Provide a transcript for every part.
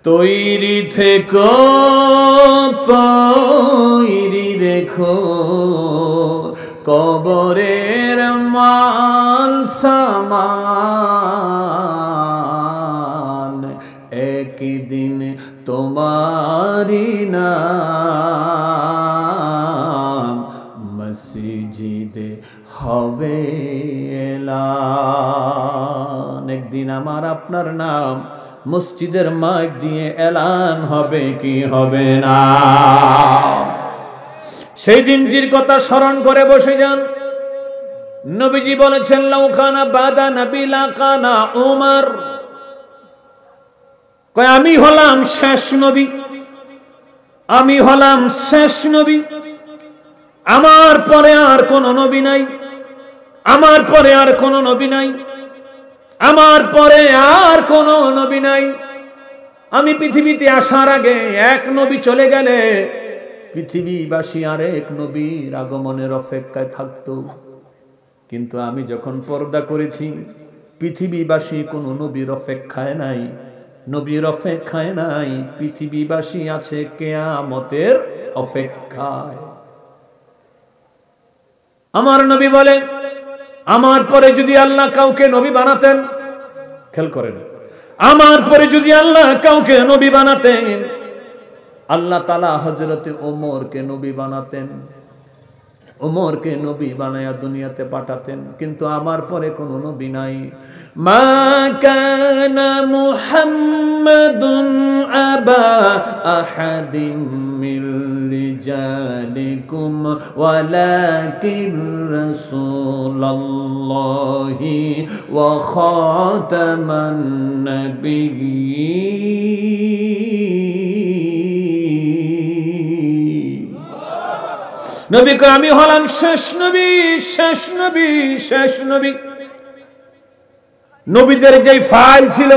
তৈরি থেকো তৈরি রেখো কবরের মাল সামান, একদিন তোমারি নাম মসজিদে হবে এলান। একদিন আমার আপনার নাম মসজিদের মাইক দিয়ে এলান হবে কি হবে না? সেই দিনটির কথা স্মরণ করে বসে যান। নবীজি বলেছেন লাউকানা বাদা নবী লাকানা উমর, কয় আমি হলাম শেষ নবী, আমি হলাম শেষ নবী, আমার পরে আর কোন নবী নাই, আমার পরে আর কোন নবী নাই, আমার পরে আর কোন নবী নাই। আমি পৃথিবীতে আসার আগে এক নবী চলে গেলে পৃথিবীবাসী আরেক নবীর আগমনের অপেক্ষায় থাকতো, কিন্তু আমি যখন পর্দা করেছি পৃথিবীবাসী কোন নবীর অপেক্ষায় নাই, নবীর অপেক্ষায় নাই, পৃথিবীবাসী আছে কিয়ামতের অপেক্ষায়। আমার নবী বলে আমার পরে যদি আল্লাহ কাউকে নবী বানাতেন, খেয়াল করেন, আমার পরে যদি আল্লাহ কাউকে নবী বানাতেন, আল্লাহ তাআলা হযরতে ওমরকে নবী বানাতেন, ওমরকে নবী বানায়া দুনিয়াতে পাঠাতেন, কিন্তু আমার পরে কোনো নবী নাই। মা কানা মুহাম্মাদুন আবা আহাদিম মির রিজালিকুম ওয়ালাকিন রাসূলুল্লাহি ওয়া খাতামান নাবিয়্যিন। নবী কয় আমি হলাম শেষ নবী, শেষ নবী, শেষ নবী। নবীদের যে ফাইল ছিল,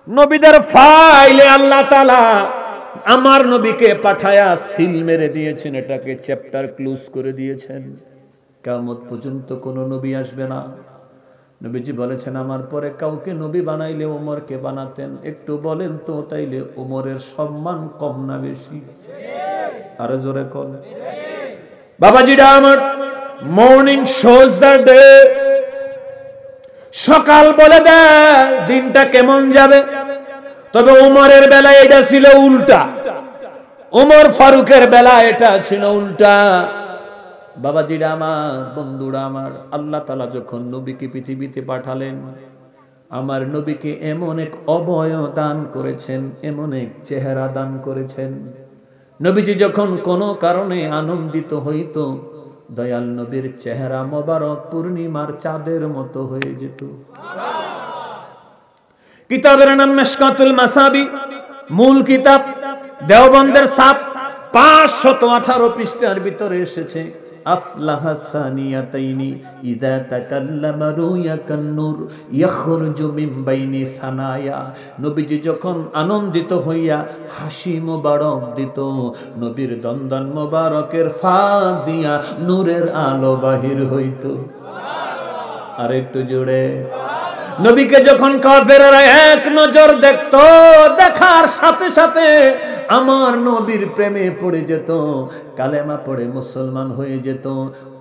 নবীদের ফাইলে আল্লাহ তাআলা আমার নবীকে পাঠায়া সিল মেরে দিয়েছেন, এটাকে চ্যাপ্টার ক্লোজ করে দিয়েছেন। কিয়ামত পর্যন্ত কোন নবী আসবে না। নবীজি বলেছেন আমার পরে কাউকে নবী বানাইলে ওমরকে বানাতেন। একটু বলেন তো তাইলে ওমরের সম্মান কম না বেশি? আরো জোরে কর। বাবাজিরা আমার, মর্নিং শোজ দ্য ডে, সকাল বলে দেয় দিনটা কেমন যাবে। তবে ওমরের বেলায় এটা ছিল উল্টা, ওমর ফারুকের বেলা এটা ছিল উল্টা। বাবাজিরা আমার, বন্ধুরা আমার, আল্লাহ তাআলা যখন নবীকে পৃথিবীতে পাঠালেন, আমার নবীকে এমন এক অবয়ব দান করেছেন, এমন এক চেহারা দান করেছেন। নবীজি যখন কোনো কারণে আনন্দিত হইতো, দয়াল নবীর চেহারা মোবারক পূর্ণিমার চাঁদের মতো হয়ে যেত। কিতাবের নাম মিশকাতুল মাসাবি, মূল কিতাব, দেওবন্দের ছাপ, 518 পৃষ্ঠার ভিতরে এসেছে আফলাহা সানিয়াতাইনি ইযা তাকাল্লামা রুয়াকান নূর ইয়াখরুজু মিন বাইনি সানায়া। নবীজি যখন আনন্দিত হইয়া হাসি মোবারক দিত, নবীর দন্দন মোবারকের ফাঁক দিয়া নূরের আলো বাহির হইত। আর একটু জোরে। নবীকে যখন কাফেররা এক নজর দেখতো, দেখার সাথে সাথে আমার নবীর প্রেমে পড়ে যেত, কালেমা পড়ে মুসলমান হয়ে যেত।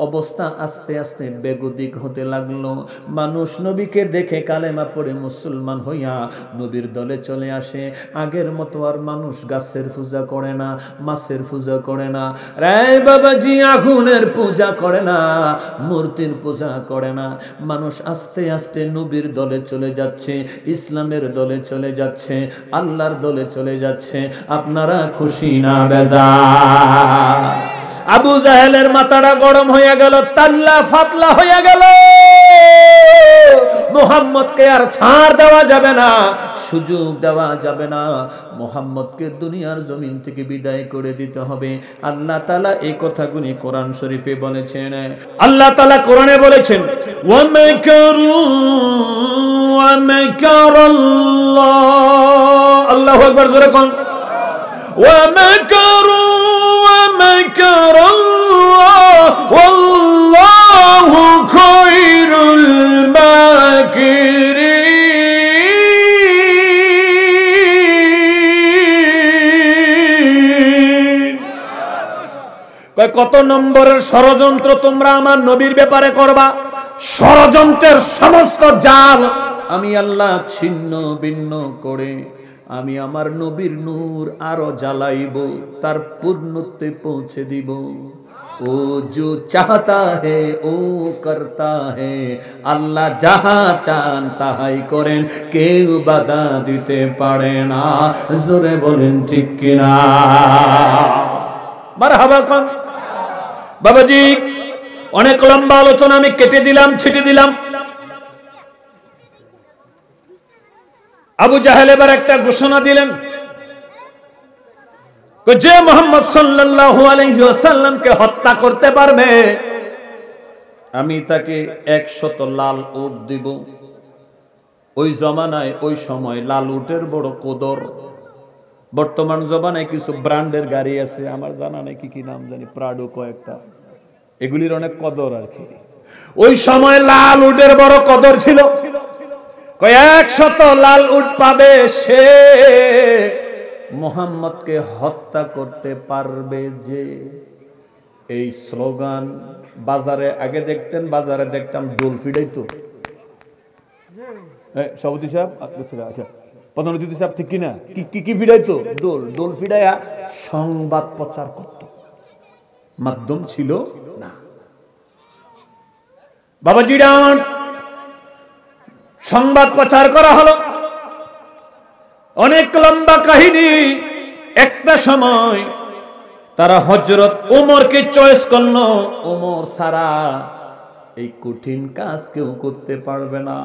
অবস্থা আস্তে আস্তে বেগতিক হতে লাগলো। মানুষ নবীকে দেখে কালেমা পড়ে মুসলমান হইয়া নবীর দলে চলে আসে। আগের মতো আর মানুষ গাছের পূজা করে না, মাছের পূজা করে না, রায় বাবাজি আগুনের পূজা করে না, মূর্তির পূজা করে না। মানুষ আস্তে আস্তে নবীর দলে চলে যাচ্ছে, ইসলামের দলে চলে যাচ্ছে, আল্লাহর দলে চলে যাচ্ছে। আপনারা খুশি না বেজার? আবু জাহেলের মাথাটা গরম হয়ে গেল, তাল্লা ফাতলা হয়ে গেল। মুহাম্মদকে আর ছাড় দেওয়া যাবে না, সুযোগ দেওয়া যাবে না। মুহাম্মদকে দুনিয়ার জমিন থেকে বিদায় করে দিতে হবে। আল্লাহ তাআলা এই কথাগুলি কোরআন শরীফে বলেছেন। আল্লাহ তাআলা কোরআনে বলেছেন, ওয়া মাকারু ওয়া মাকারাল্লাহ। আল্লাহু আকবার, জোরে কোন। ওয়া মাকারু ওয়া মাকারাল্লাহ ওয়াল্লাহু খায়রুল মাকিরিন। কয় কত নম্বরের ষড়যন্ত্র তোমরা আমার নবীর ব্যাপারে করবা? ষড়যন্ত্রের সমস্ত জাল আমি আল্লাহ ছিন্ন ভিন্ন করে আমি আমার নবীর নূর আরো জ্বালাইব, তার পূর্ণত্বে পৌঁছে দিব। ও जो चाहता है ও करता है, আল্লাহ যাহা চান তাহাই করেন, কেউ বাধা দিতে পারে না। জোরে বলেন ঠিক কিনা? মারহাবা কোন বাবাজি। অনেক লম্বা আলোচনা আমি কেটে দিলাম, ছিটে দিলাম। আবু জাহেল এবার একটা ঘোষণা দিলেন, যে মুহাম্মদ সাল্লাল্লাহু আলাইহি ওয়াসাল্লামকে হত্যা করতে পারবে আমি তাকে 100 লাল উট দিব। ওই জমানায় ওই সময় লাল উটের বড় কদর। বর্তমান জমানায় কিছু ব্র্যান্ডের গাড়ি আছে, আমার জানা নাই কি কি নাম জানি, প্রাডো কয়েকটা, এগুলির অনেক কদর আর কি। ওই সময় লাল উটের বড় কদর ছিল। কয়েক শত লাল উট পাবে সে মুহাম্মদকে হত্যা করতে পারবে যে। এই স্লোগান বাজারে আগে দেখতেন, বাজারে দেখতাম দোল ফিডাইতো। সভাপতি সাহেব, আচ্ছা প্রধান অতিথি সাহেব, ঠিক কিনা? কি ফিডাইতো? দোল। দোল ফিডাইয়া সংবাদ প্রচার করত, মাধ্যম ছিল না। বাবাজিরা সংবাদ প্রচার করা হলো, অনেক লম্বা কাহিনী। একটা সময় তারা হযরত ওমরকে চয়েস করলো, ওমর সারা এই কঠিন কাজ কেউ করতে পারবে না।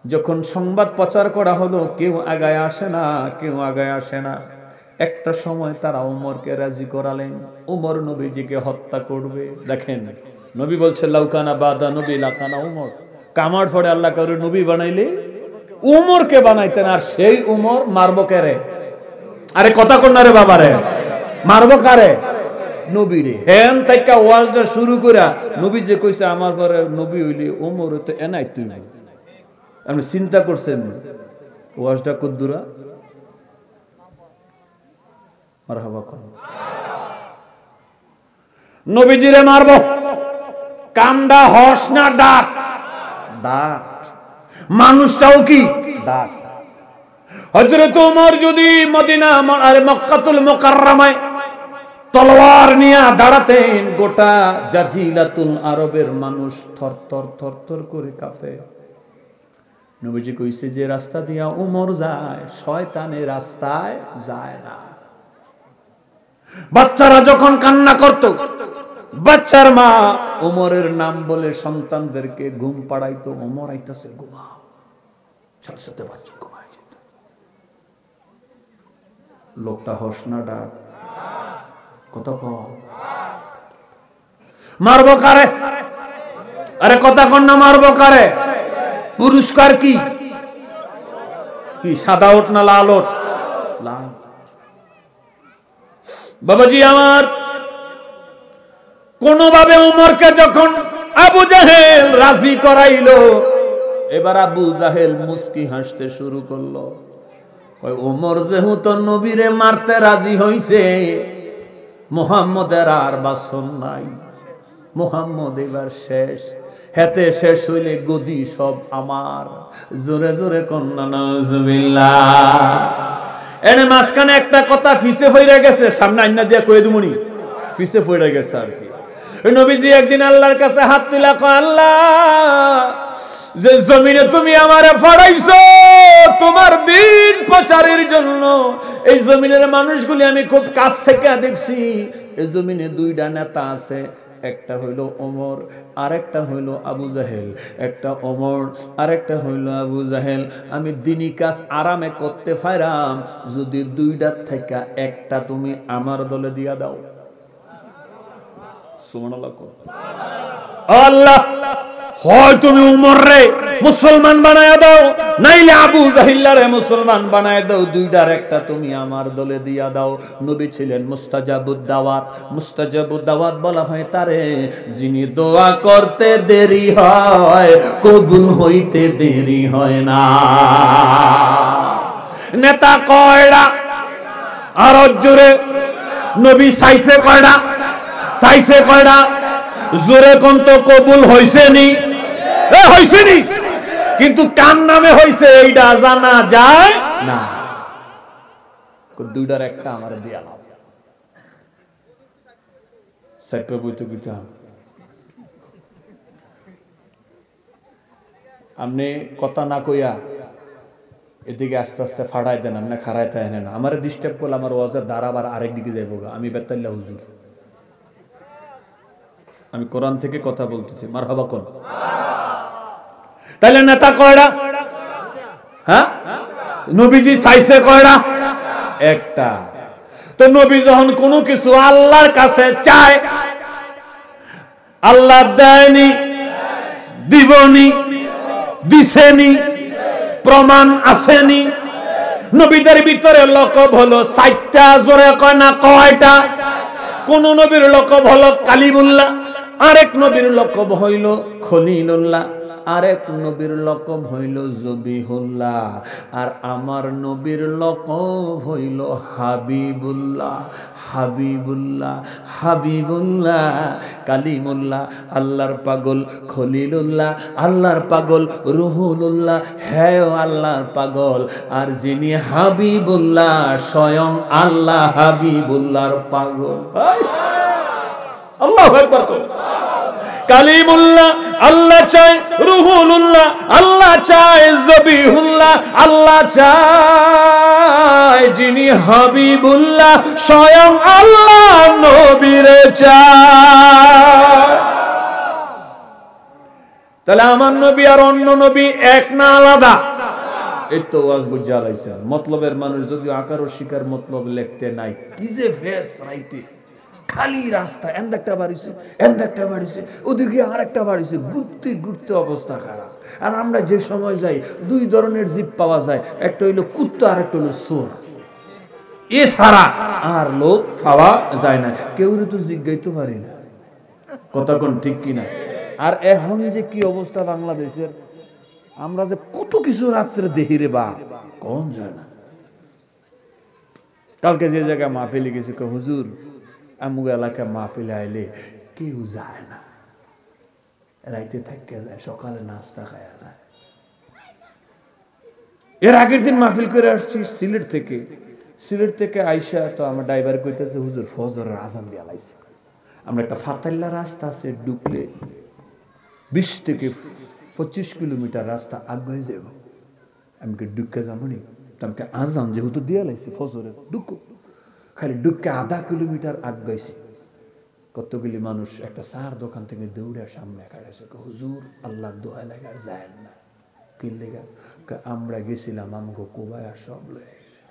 যখন সংবাদ প্রচার করা হলো, কেউ আগায় আসে না, কেউ আগায় আসে না। একটা সময় তারা ওমরকে রাজি করালেন, ওমর নবীজিকে হত্যা করবে। দেখেন নবী বলছে লাউকানা বাদা নবী লাকানা ওমর। কামার পরে আল্লাহ কাউরে নবী বানাইলে উমরকে বানাইতেন, আর সেই উমর মারবো কারে? আরে কথা কোন রে বাবা রে, মারবো কারে? নবীরে। হেন থেকে ওয়াজটা শুরু করে নবী যে কইছে আমার পরে নবী হইলে উমর তো এনাই তুই। আপনি চিন্তা করছেন ওয়াজটা কদ্দুরা? মারহাবা কোন নবীজিরে মারবো। কামডা হর্স না ডাক? ডাক। মানুষটাও কি ডাক। হযরত ওমর যদি মদিনা আর মক্কাতুল মুকাররমায় তলোয়ার নিয়ে দাঁড়াতেন, গোটা জাজিলাতুল আরবের মানুষ থরথর করে কাঁপে। নবীজি কইছে যে রাস্তা দিয়া ওমর যায়, শয়তানের রাস্তায় যায় না। বাচ্চারা যখন কান্না করত, বাচ্চার মা ওমরের নাম বলে সন্তানদেরকে ঘুম পাড়াইতো, ওমর আইতাছে ঘুমাও, সাথে সাথে বাচ্চা ঘুমায় যেত। লোকটা হসনা ডাক, কত কম। মারবো কারে? আরে কথা কন না, মারবো কারে? পুরস্কার কি? কি সাদা ওট না লাল ওট? লাল। বাবাজি আমার, কোনভাবে উমরকে যখন আবু জাহেল রাজি করাইলো, এবার আবু জাহেল মুস্কি হাসতে শুরু করলো। উমর যেহেতু নবীরে মারতে রাজি হইছে, মুহাম্মদের আর বাসন নাই, মুহাম্মদ এবার শেষ। হেতে শেষ হইলে গদি সব আমার। জোরে জোরে কন্যা নাউজুবিল্লাহ। এনে মাঝখানে একটা কথা ফিসে হইয়া গেছে, সামনে আইনা দিয়া কয়ে দুমুনি ফিসে পড়ে গেছে আর কি। নবীজি একদিন আল্লাহর কাছে হাত তুলা কয়, আল্লাহ, যে জমিনে তুমি আমারে ফাড়াইছো তোমার দিন প্রচারের জন্য, এই জমিনের মানুষগুলি আমি খুব কাছ থেকে দেখছি। এই জমিনে দুইটা নেতা আছে, একটা হইল ওমর, আরেকটা হইল আবু জাহেল। একটা ওমর, আরেকটা হইল আবু জাহেল। আমি দিনী কাজ আরামে করতে পাইরাম যদি দুইটার থেকে একটা তুমি আমার দলে দিয়া দাও। সুবহানাল্লাহ। আল্লাহ, হয় তুমি উমর রে মুসলমান বানায় দাও, নাইলে আবু জাহিল্লারে মুসলমান বানায় দাও, দুইটার একটা তুমি আমার দলে দিয়া দাও। নবী ছিলেন মুস্তাজাবুদ দাওয়াত। মুস্তাজাবুদ দাওয়াত বলা হয় তারে যিনি দোয়া করতে দেরি হয় কবুল হইতে দেরি হয় না। নেতা কয়টা আর জোরে নবী চাইছে কয়টা? চাইছে কয়টা? জোরে কোন তো কবুল হইছে নি? হইছে নি, কিন্তু কার নামে হইছে এইটা জানা যায় না। দুইটার একটা আমার দিয়া লাভ সাইড বইতে গিতে আপনি কথা না কইয়া এদিকে আস্তে আস্তে ফাড়াই দেন, আপনি খাড়াই তাই না আমার ডিস্টার্ব করলে আমার ওয়াজের দ্বারা আবার আরেক দিকে যাইব। আমি বেতাল্লা হুজুর, আমি কোরআন থেকে কথা বলতেছি। মারহাবা কোন? তাইলে নেতা কয়টা? হ্যাঁ, নবীজি চাইছে কয়টা? একটা। তো নবী যখন কোনো কিছু আল্লাহর কাছে চায়, আল্লাহ দেয়নি, দিবনি, দিছেনি, প্রমাণ আসেনি। নবীদের ভিতরে লকব হলো ৬০টা, জোরে কয় না কয়টা? কোন নবীর লকব হলো কালিমুল্লাহ, আরেক নবীর লকব হইল খলিলুল্লাহ, আরেক নবীর লকব হইল জবিহুল্লাহ, আর আমার নবীর লকব হইল হাবিবুল্লাহ। হাবিবুল্লাহ, হাবিবুল্লাহ, কালিমুল্লাহ, আল্লাহর পাগল, খলিলুল্লাহ, আল্লাহর পাগল, রুহুলুল্লাহ, হ্যাঁ আল্লাহর পাগল। আর যিনি হাবিবুল্লাহ স্বয়ং আল্লাহ হাবিবুল্লাহর পাগল। আল্লাহু আকবার। কালিমুল্লাহ আল্লাহ চায়, রুহুলুল্লাহ আল্লাহ চায়, জবিহুল্লাহ আল্লাহ চায়, যিনি হাবিবুল্লাহ স্বয়ং আল্লাহ নবীরে চায়। তাহলে আমার নবী আর অন্য নবী এক না আলাদা? এই তো ওয়াজ বুঝা লাইছে। মতলবের মানুষ যদি আকার ও শিকার মতলব লিখতে নাই, কি যে ফেস রাইতে খালি রাস্তা, একটা বাড়িছে, একটা বাড়িছে, ওদিকে আর একটা বাড়িছে, ঘুরতে ঘুরতে অবস্থা খারাপ। আর আমরা যে সময় যাই দুই ধরনের জিপ পাওয়া যায়, একটা হইলো কুত্তা আর একটা হইলো চোর। এছাড়া আর লোক পাওয়া যায় না। কেউ তো জিজ্ঞাইতে পারি না, কথা কোন ঠিক কিনা? আর এখন যে কি অবস্থা বাংলাদেশের, আমরা যে কত কিছু রাত্রে দেহিরে বা কোন যায় না। কালকে যে জায়গায় মাহফিলে গেছি, হুজুর আমুক এলাকায় মাহফিলে আইলে কেউ যায় না, রাইতে থাকতে যায়, সকালে নাস্তা খায়া যায়। এর আগের দিন মাহফিল করে আসছি সিলেট থেকে আইসা, তো আমার ড্রাইভার কইতেছে হুজুর ফজরের আজান দিয়া লাইছে। আমরা একটা ফাতাল্লা রাস্তা আছে, ঢুকলে 20 থেকে 25 কিলোমিটার রাস্তা আগে যাব। আমি ঢুকে যাবো নি, তোমাকে আজান যেহেতু দিয়া লাইছে ফজরের, ঢুকো। খালি ঢুকে আধা কিলোমিটার আগ গেছি, কতগুলি মানুষ একটা চার দোকান থেকে দৌড়ে সামনে খাড়াইছে। হুজুর আল্লাহ দোয়া লাগা যায় না, কি লেগা? আমরা গেছিলাম আমগো কোবায় আর সব লয়ে গেছে।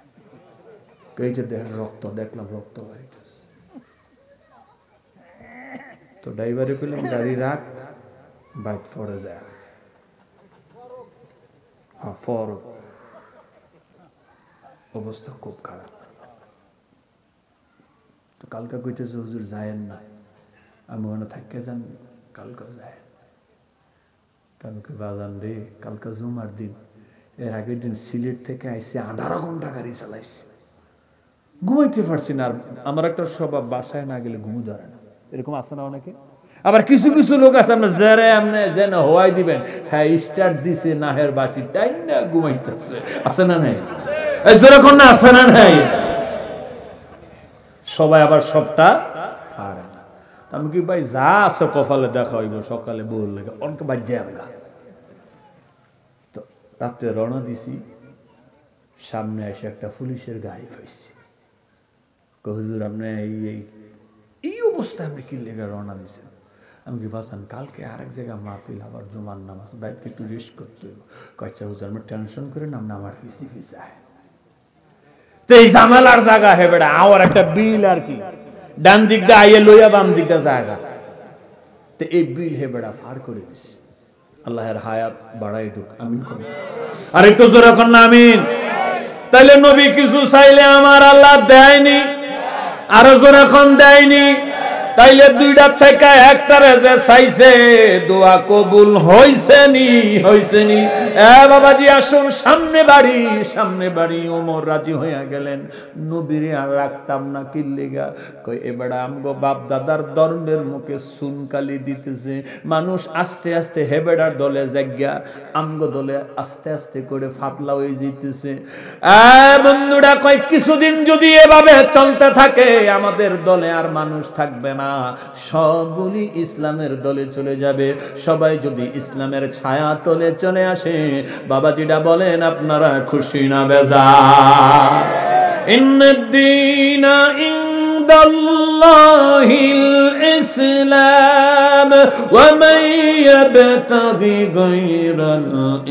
এই যে দেখেন রক্ত, দেখলাম রক্ত হইতেছে। তো ড্রাইভারে কইলাম গাড়ি রাখ, বাইট ফরে যায়। হ্যাঁ, ফর অবস্থা খুব খারাপ। তো কালকা কইতেছে হুজুর যায়েন না, আমি ওখানে থাকতে যান, কালকা যায়। তা আমি কই বাজান রে, কালকা জুমার দিন, এর আগের দিন সিলেট থেকে আইসি 18 ঘন্টা গাড়ি চালাইছি, ঘুমাইতে পারছি না। আর আমার একটা স্বভাব, বাসায় না গেলে ঘুমু ধরে না, এরকম আছে না অনেকে। আবার কিছু কিছু লোক আছে, আপনি যারা আপনি যেন হওয়াই দিবেন, হ্যাঁ স্টার্ট দিছে নাহের বাসি টাইম না ঘুমাইতেছে, আছে না নাই? যেরকম না আছে না নাই? সবাই আবার সবটা পারে না। আমি কি ভাই যা আছে কপালে দেখা হইব, সকালে বল লাগে অনেক বাজ্যে আমরা। তো রাত্রে রওনা দিছি, সামনে এসে একটা পুলিশের গাড়ি পাইছি। হুজুর আপনি এই অবস্থায় আপনি কি লেগে রওনা দিছেন? আমি কি ভাবছেন কালকে আরেক জায়গায় মাহফিল, আবার জুমার নামাজ, বাইকে একটু রেস্ট করতে হইব। কয়েকটা হুজুর আপনি টেনশন করেন, আপনি আমার ফিসি আয়। তো এই ঝামেলার জায়গা হে বেড়া আমার একটা বিল, আর কি ডান দিক দিয়ে আইয়ে লইয়া বাম দিক দিয়ে জায়গা, তো এই বিল হে বেড়া ফার করে দিছি। আল্লাহের হায়াত বাড়াই দুক, আমিন করুন। আর একটু জোরে কর না আমিন। তাইলে নবী কিছু চাইলে আমার আল্লাহ দেয়নি, আরো জোরে কোন দেয়নি? তাইলে দুইটা থেকে একটারে যে চাইছে দোয়া কবুল হইছেনি হইছেনি। বাবাজি আসুন, সামনে বাড়ি। ওমর রাজি হইয়া গেলেন, নবীরে আর রাখতাম না কি লেগা? কই এবারে আমগো বাপ দাদার ধর্মের মুখে সুনকালি দিতেছে, মানুষ আস্তে আস্তে হেবেডার দলে জায়গা, আমগো দলে আস্তে আস্তে করে ফাতলা হয়ে যেতেছে। বন্ধুরা কয় কিছুদিন যদি এভাবে চলতে থাকে আমাদের দলে আর মানুষ থাকবে না, সবগুলি ইসলামের দলে চলে যাবে। সবাই যদি ইসলামের ছায়া তলে চলে আসে, বাবাজিরা বলেন আপনারা খুশি না বেজার? ইন্নাদ-দীনা ইনদাল্লাহিল ইসলাম ওয়া মান ইয়াবতাগি গায়রাল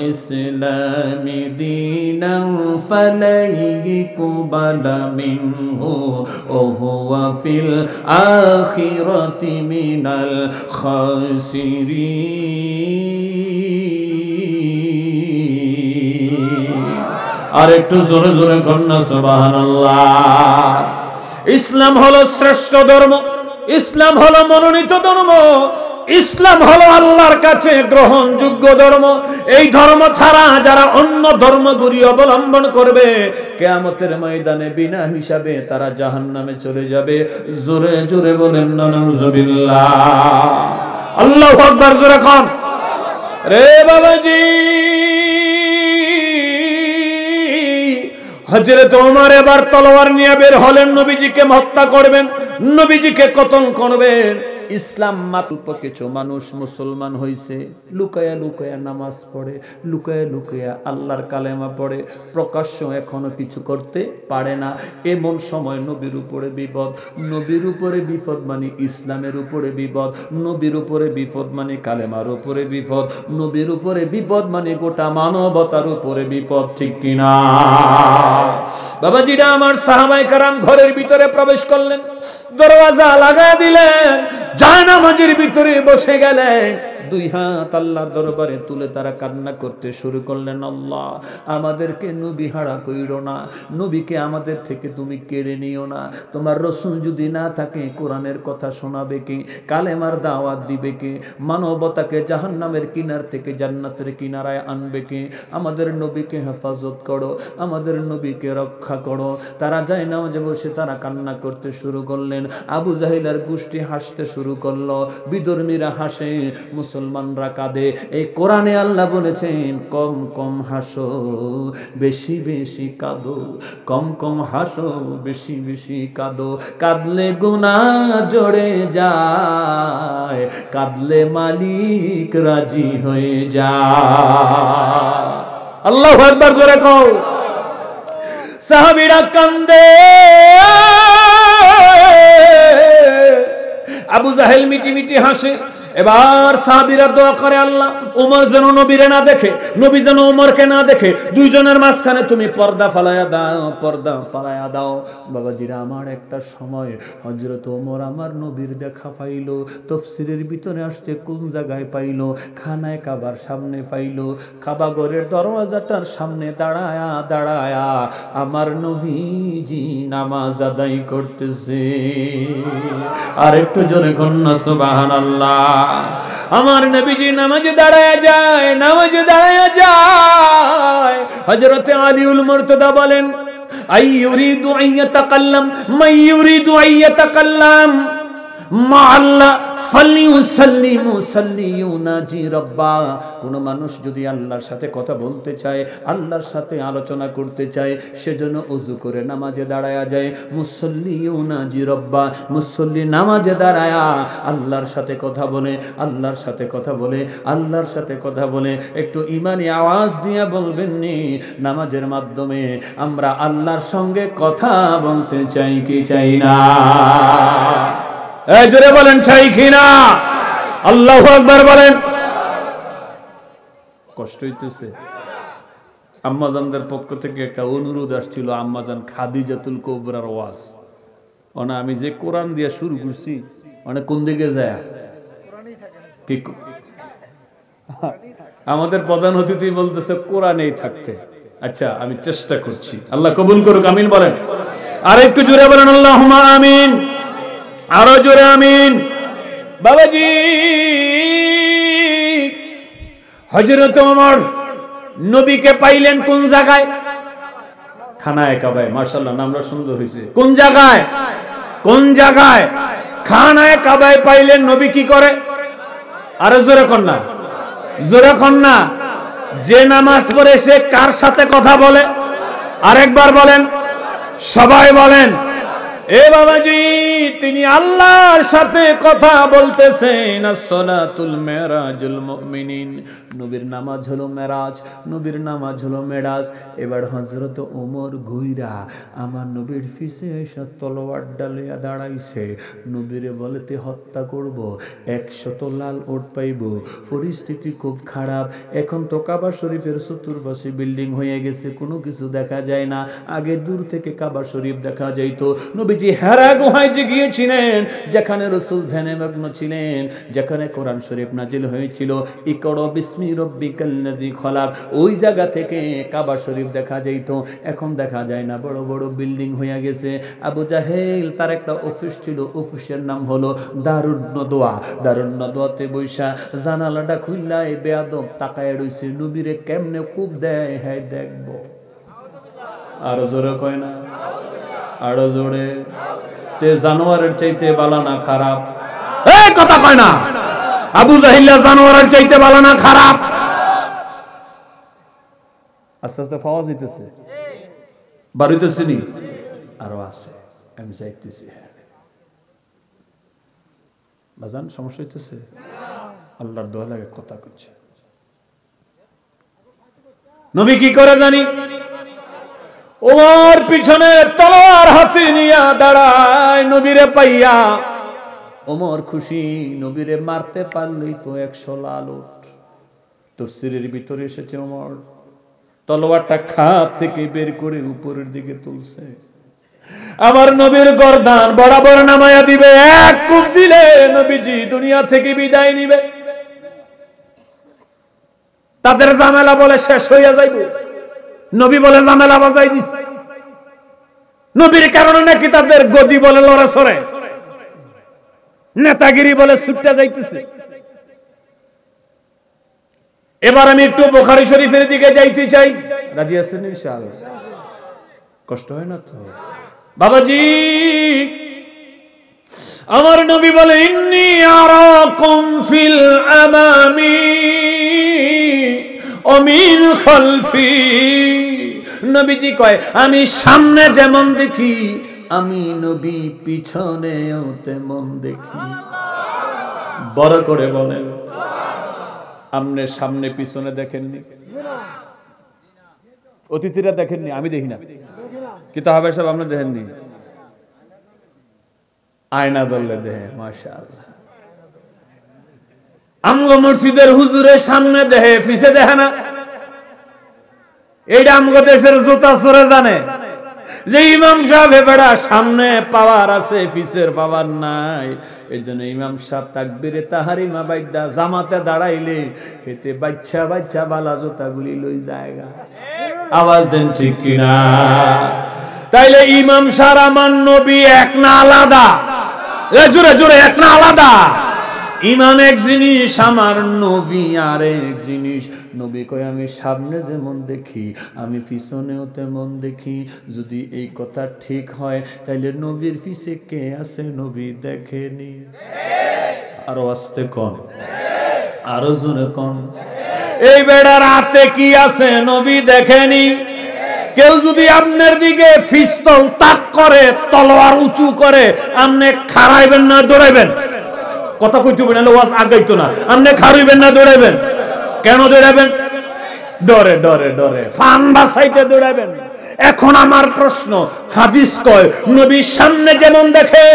ইসলামি দীনান ফালাই ইকবালা মিনহু ওয়া হুয়া ফিল আখিরাতি মিনাল খাসিরিন। আর একটু জোরে জোরে কন্যা সুবহানাল্লাহ। ইসলাম হলো শ্রেষ্ঠ ধর্ম, ইসলাম হলো মনোনীত ধর্ম, ইসলাম হলো আল্লাহর কাছে গ্রহণযোগ্য ধর্ম। এই ধর্ম ছাড়া যারা অন্য ধর্মগুলি অবলম্বন করবে, কিয়ামতের ময়দানে বিনা হিসাবে তারা জাহান্নামে চলে যাবে। জোরে জোরে বলেন না নাউজুবিল্লাহ। আল্লাহু আকবার, জোরে কোন রে বাবাজি। হযরত ওমর এবার তলোয়ার নিয়ে বের হলেন, নবীজিকে হত্যা করবেন, নবীজিকে কতল করবেন। ইসলাম মাত্র কিছু মানুষ মুসলমান হইছে, লুকায়া লুকায়া নামাজ পড়ে, লুকায়া লুকায়া আল্লাহর কালেমা পড়ে, প্রকাশ্য এখনো কিছু করতে পারে না। এমন সময় নবীর উপরে বিপদ, নবীর উপরে বিপদ মানে ইসলামের উপরে বিপদ, নবীর উপরে বিপদ মানে কালেমার উপরে বিপদ, নবীর উপরে বিপদ মানে গোটা মানবতার উপরে বিপদ, ঠিক কিনা? বাবাজিরা আমার, সাহাবায়ে কেরাম ঘরের ভিতরে প্রবেশ করলেন, দরওয়াজা লাগায় দিলেন, জানামাজের ভিতরে বসে গেলেন, দুই হাত আল্লাহর দরবারে তুলে তারা কান্না করতে শুরু করলেন। আল্লাহ, আমাদেরকে নবী হারা কইরো না, নবীকে আমাদের থেকে তুমি কেড়ে নিও না। তোমার রাসূল যদি না থাকে কোরআনের কথা শোনাবে কে? কালেমার দাওয়াত দিবে কে? মানবতাকে জাহান্নামের কিনার থেকে জান্নাতের কিনারায় আনবে কে? আমাদের নবীকে হেফাজত করো, আমাদের নবীকে রক্ষা করো। তারা যায় না যে বসে তারা কান্না করতে শুরু করলেন। আবু জাহেলের গোষ্ঠী হাসতে শুরু করলো, বিধর্মীরা হাসে, মুসলমানরা কাঁদে। এই কোরআনে আল্লাহ বলেছেন, কম কম হাসো বেশি বেশি কাঁদো, কম কম হাসো বেশি বেশি কাঁদো। কাঁদলে গুনাহ জড়ে যায়, কাঁদলে মালিক রাজি হয়ে যায়। আল্লাহু আকবার, জোরে কও। সাহাবীরা কান্দে, আবু জাহেল মিটি মিটি হাসে। এবার সাহাবীরা দোয়া করে, আল্লাহ ওমর যেন নবীরে না দেখে, নবী যেন ওমরকে না দেখে, দুইজনের মাঝখানে তুমি পর্দা ফালায়া দাও, পর্দা ফালায়া দাও। বাবাজিরা আমার, একটা সময় হযরত ওমর আমার নবীর দেখা পাইল। তাফসীরের ভিতরে আসছে কোন জায়গায় পাইল? খানায় কাবার সামনে পাইল। কাবা ঘরের দরওয়াজাটার সামনে দাঁড়ায়া দাঁড়ায়া আমার নবীজি নামাজ আদায় করতেছে। আর একটু জোরে কন্যা সুবহানাল্লাহ। আমার নবীজি নামাজে দাঁড়ায় যায়, নামাজে দাঁড়ায় যায়। হযরতে আলীউল মুরতাদা বলেন, আইয়ুরিদু আইয়াতাকাল্লাম মাইয়ুরিদু আইয়াতাকাল্লাম মা আল্লাহ ফালিউসাল্লিমু সাল্লিউনাজি রাব্বা। কোন মানুষ যদি আল্লাহর সাথে কথা বলতে চায়, আল্লাহর সাথে আলোচনা করতে চায়, সেজন্য ওযু করে নামাজে দাঁড়ায়া যায়। মুসাল্লিউনাজি রাব্বা, মুসল্লি নামাজে দাঁড়ায়া আল্লাহর সাথে কথা বলে, আল্লাহর সাথে কথা বলে, আল্লাহর সাথে কথা বলে। একটু ঈমানি আওয়াজ দিয়ে বলবেন নি, নামাজের মাধ্যমে আমরা আল্লাহর সঙ্গে কথা বলতে চাই কি চাই না? এই জোরে বলেন, চাই কিনা? আল্লাহু আকবার বলেন। কষ্ট হইতেছে। আম্মাজানদের পক্ষ থেকে একটা অনুরোধ আসছিল, আম্মাজান খাদিজাতুল কুবরার ওয়াজ। ওনা আমি যে কোরআন দিয়ে শুরু করছি, মানে কোন দিকে যায়? আমাদের প্রধান অতিথি বলতেছে কোরআনেই থাকতে। আচ্ছা, আমি চেষ্টা করছি, আল্লাহ কবুল করুক, আমিন বলেন। আর একটু জোরে বলেন আল্লাহুম্মা আমিন। আরো জোরে আমিন। বাবাজি, হযরত ওমর নবীকে পাইলেন কোন জায়গায়? খানায়ে কাবায়। মাশাআল্লাহ, নামটা সুন্দর হয়েছে। কোন জায়গায়? কোন জায়গায়? খানায়ে কাবায় পাইলেন। নবী কি করে? আরো জোরে কর না, জোরে কর না। যে নামাজ পড়ে সে কার সাথে কথা বলে? আরেকবার বলেন, সবাই বলেন। এ বাবাজি, তিনি আল্লাহর সাথে কথা বলতেছেন। as-salatul mi'rajul mu'minin, নবীর নামাজ হলো মেরাজ, নবীর নামাজ হলো মেরাজ। এবার হযরত ওমর ঘুইরা আমার নবীর পিছে এসে তলোয়ার ডালিয়া দাঁড়াইছে। নবীরে বলেতে হত্যা করব, 100 লাল ওট পাইব। পরিস্থিতি খুব খারাপ। এখন তো কাবা শরীফের চতুর্পাশে বিল্ডিং হয়ে গেছে, কোনো কিছু দেখা যায় না। আগে দূর থেকে কাবা শরীফ দেখা যাইতো। নবীজি হেরা গুহায় যে গিয়েছিলেন, যেখানে রাসূল ধ্যানে মগ্ন ছিলেন, যেখানে কোরআন শরীফ নাজিল হয়েছিল, ইকরা বিসমি রাব্বিকাল্লাযী খলাক, ওই জায়গা থেকে কাবা শরীফ দেখা যাইতো। এখন দেখা যায় না, বড় বড় বিল্ডিং হয়ে গেছে। আবু জাহেল তার একটা অফিস ছিল, অফিসের নাম হলো দারুন নদওয়া। দারুন নদওয়াতে বৈশা জানালাটা খুললাই বেয়াদব তাকায় রইছে, নবীরে কেমনে কূপ দেয় হ্যাঁ দেখবো। আরো জোরে কয় না, আরো জোরে। তে জানোয়ারের চাইতে বালা না খারাপ? এই কথা কয় না। আবু জাহিল জানোয়ারের চাইতে বালা না খারাপ? আস্তে আস্তে পাওয়া যাইতেছে, বাড়িতেছে নি, আরো আছে। আমি যাইতেছি। বাজান সমস্যা হইতেছে? আল্লাহর দোয়া লাগে কথা কইছে। নবী কি করে জানি? ওমর পিছনে তলোয়ার হাতে নিয়া দাঁড়ায় নবীরে পাইয়া। ওমর খুশি, নবীরে মারতে পারলেই তো 100 লাল ওট। তাফসীরের ভিতরে এসেছে ওমর তলোয়ারটা খাপ থেকে বের করে উপরের দিকে তুলছে। আমার নবীর গর্দান বরাবর নামায়া দিবে। এক কূপ দিলে নবীজি দুনিয়া থেকে বিদায় নিবে। তাদের ঝামেলা বলে শেষ হইয়া যাইবে। নবী বলে ঝামেলা বাজাই দিস। নবীর কারণে নাকি তাদের গদি বলে লড়ে সরে, নেতাগিরি বলে ছুটতে যাইতেছে। এবার আমি একটু বুখারী শরীফের দিকে যাইতে চাই। রাজি আছেন ইনশাআল্লাহ? কষ্ট হয় না তো? বাবাজি, আমার নবী বলে ইন্নী আরাকুম ফিল আমামি ওয়া মিন খালফি। নবীজি কয় আমি সামনে যেমন দেখি, আমি নবী পিছনেও তেমন দেখি। বড় করে বলেন, আপনি সামনে পিছনে দেখেননি? অতিথিরা দেখেননি? আমি দেখি না, কিন্তু হবে সব আপনি দেখেননি? আয়না ধরলে দেখে। মাশাআল্লাহ। আমগো মসজিদের হুজুরের সামনে দেখে, পিছে দেখে না। এইটা আমগো দেশের জুতা চোরে জানে যে ইমাম সাহেব এবারে সামনে পাওয়ার আছে, পিছের পাওয়ার নাই। এই জন্য ইমাম সাহেব তাকবীরে তাহরিমা বাইদা জামাতে দাঁড়াইলে এতে বাচ্চা বাচ্চা বালা জুতাগুলি লই জায়গা। আওয়াজ দেন ঠিক কিনা? তাইলে ইমাম সাহেব আমার নবী এক না আলাদা? জোরে জোরে, এক না আলাদা? ইমাম এক জিনিস, আমার নবী আরেক জিনিস। নবী কয় আমি সামনে যেমন দেখি, আমি পিছনেও তেমন দেখি। যদি এই কথা ঠিক হয়, তাইলে নবীর পিছে কে আছে নবী দেখেনি? আরো আস্তে কোন, আরো জোরে কোন। এই বেড়ার হাতে কি আছে নবী দেখেনি? কেউ যদি আপনার দিকে পিস্তল তাক করে, তলোয়ার উঁচু করে, আপনি খাড়াইবেন না দৌড়াইবেন? কথা কইতে হবে না, ওয়াজ আগাইতো না। আপনি খাড়াইবেন না দৌড়াইবেন? কেন দৌড়াবেন? ডরে ডরে ডরে ফান বাসাইতে দৌড়াবেন। এখন আমার প্রশ্ন, হাদিস কয় নবী সামনে যেমন দেখে,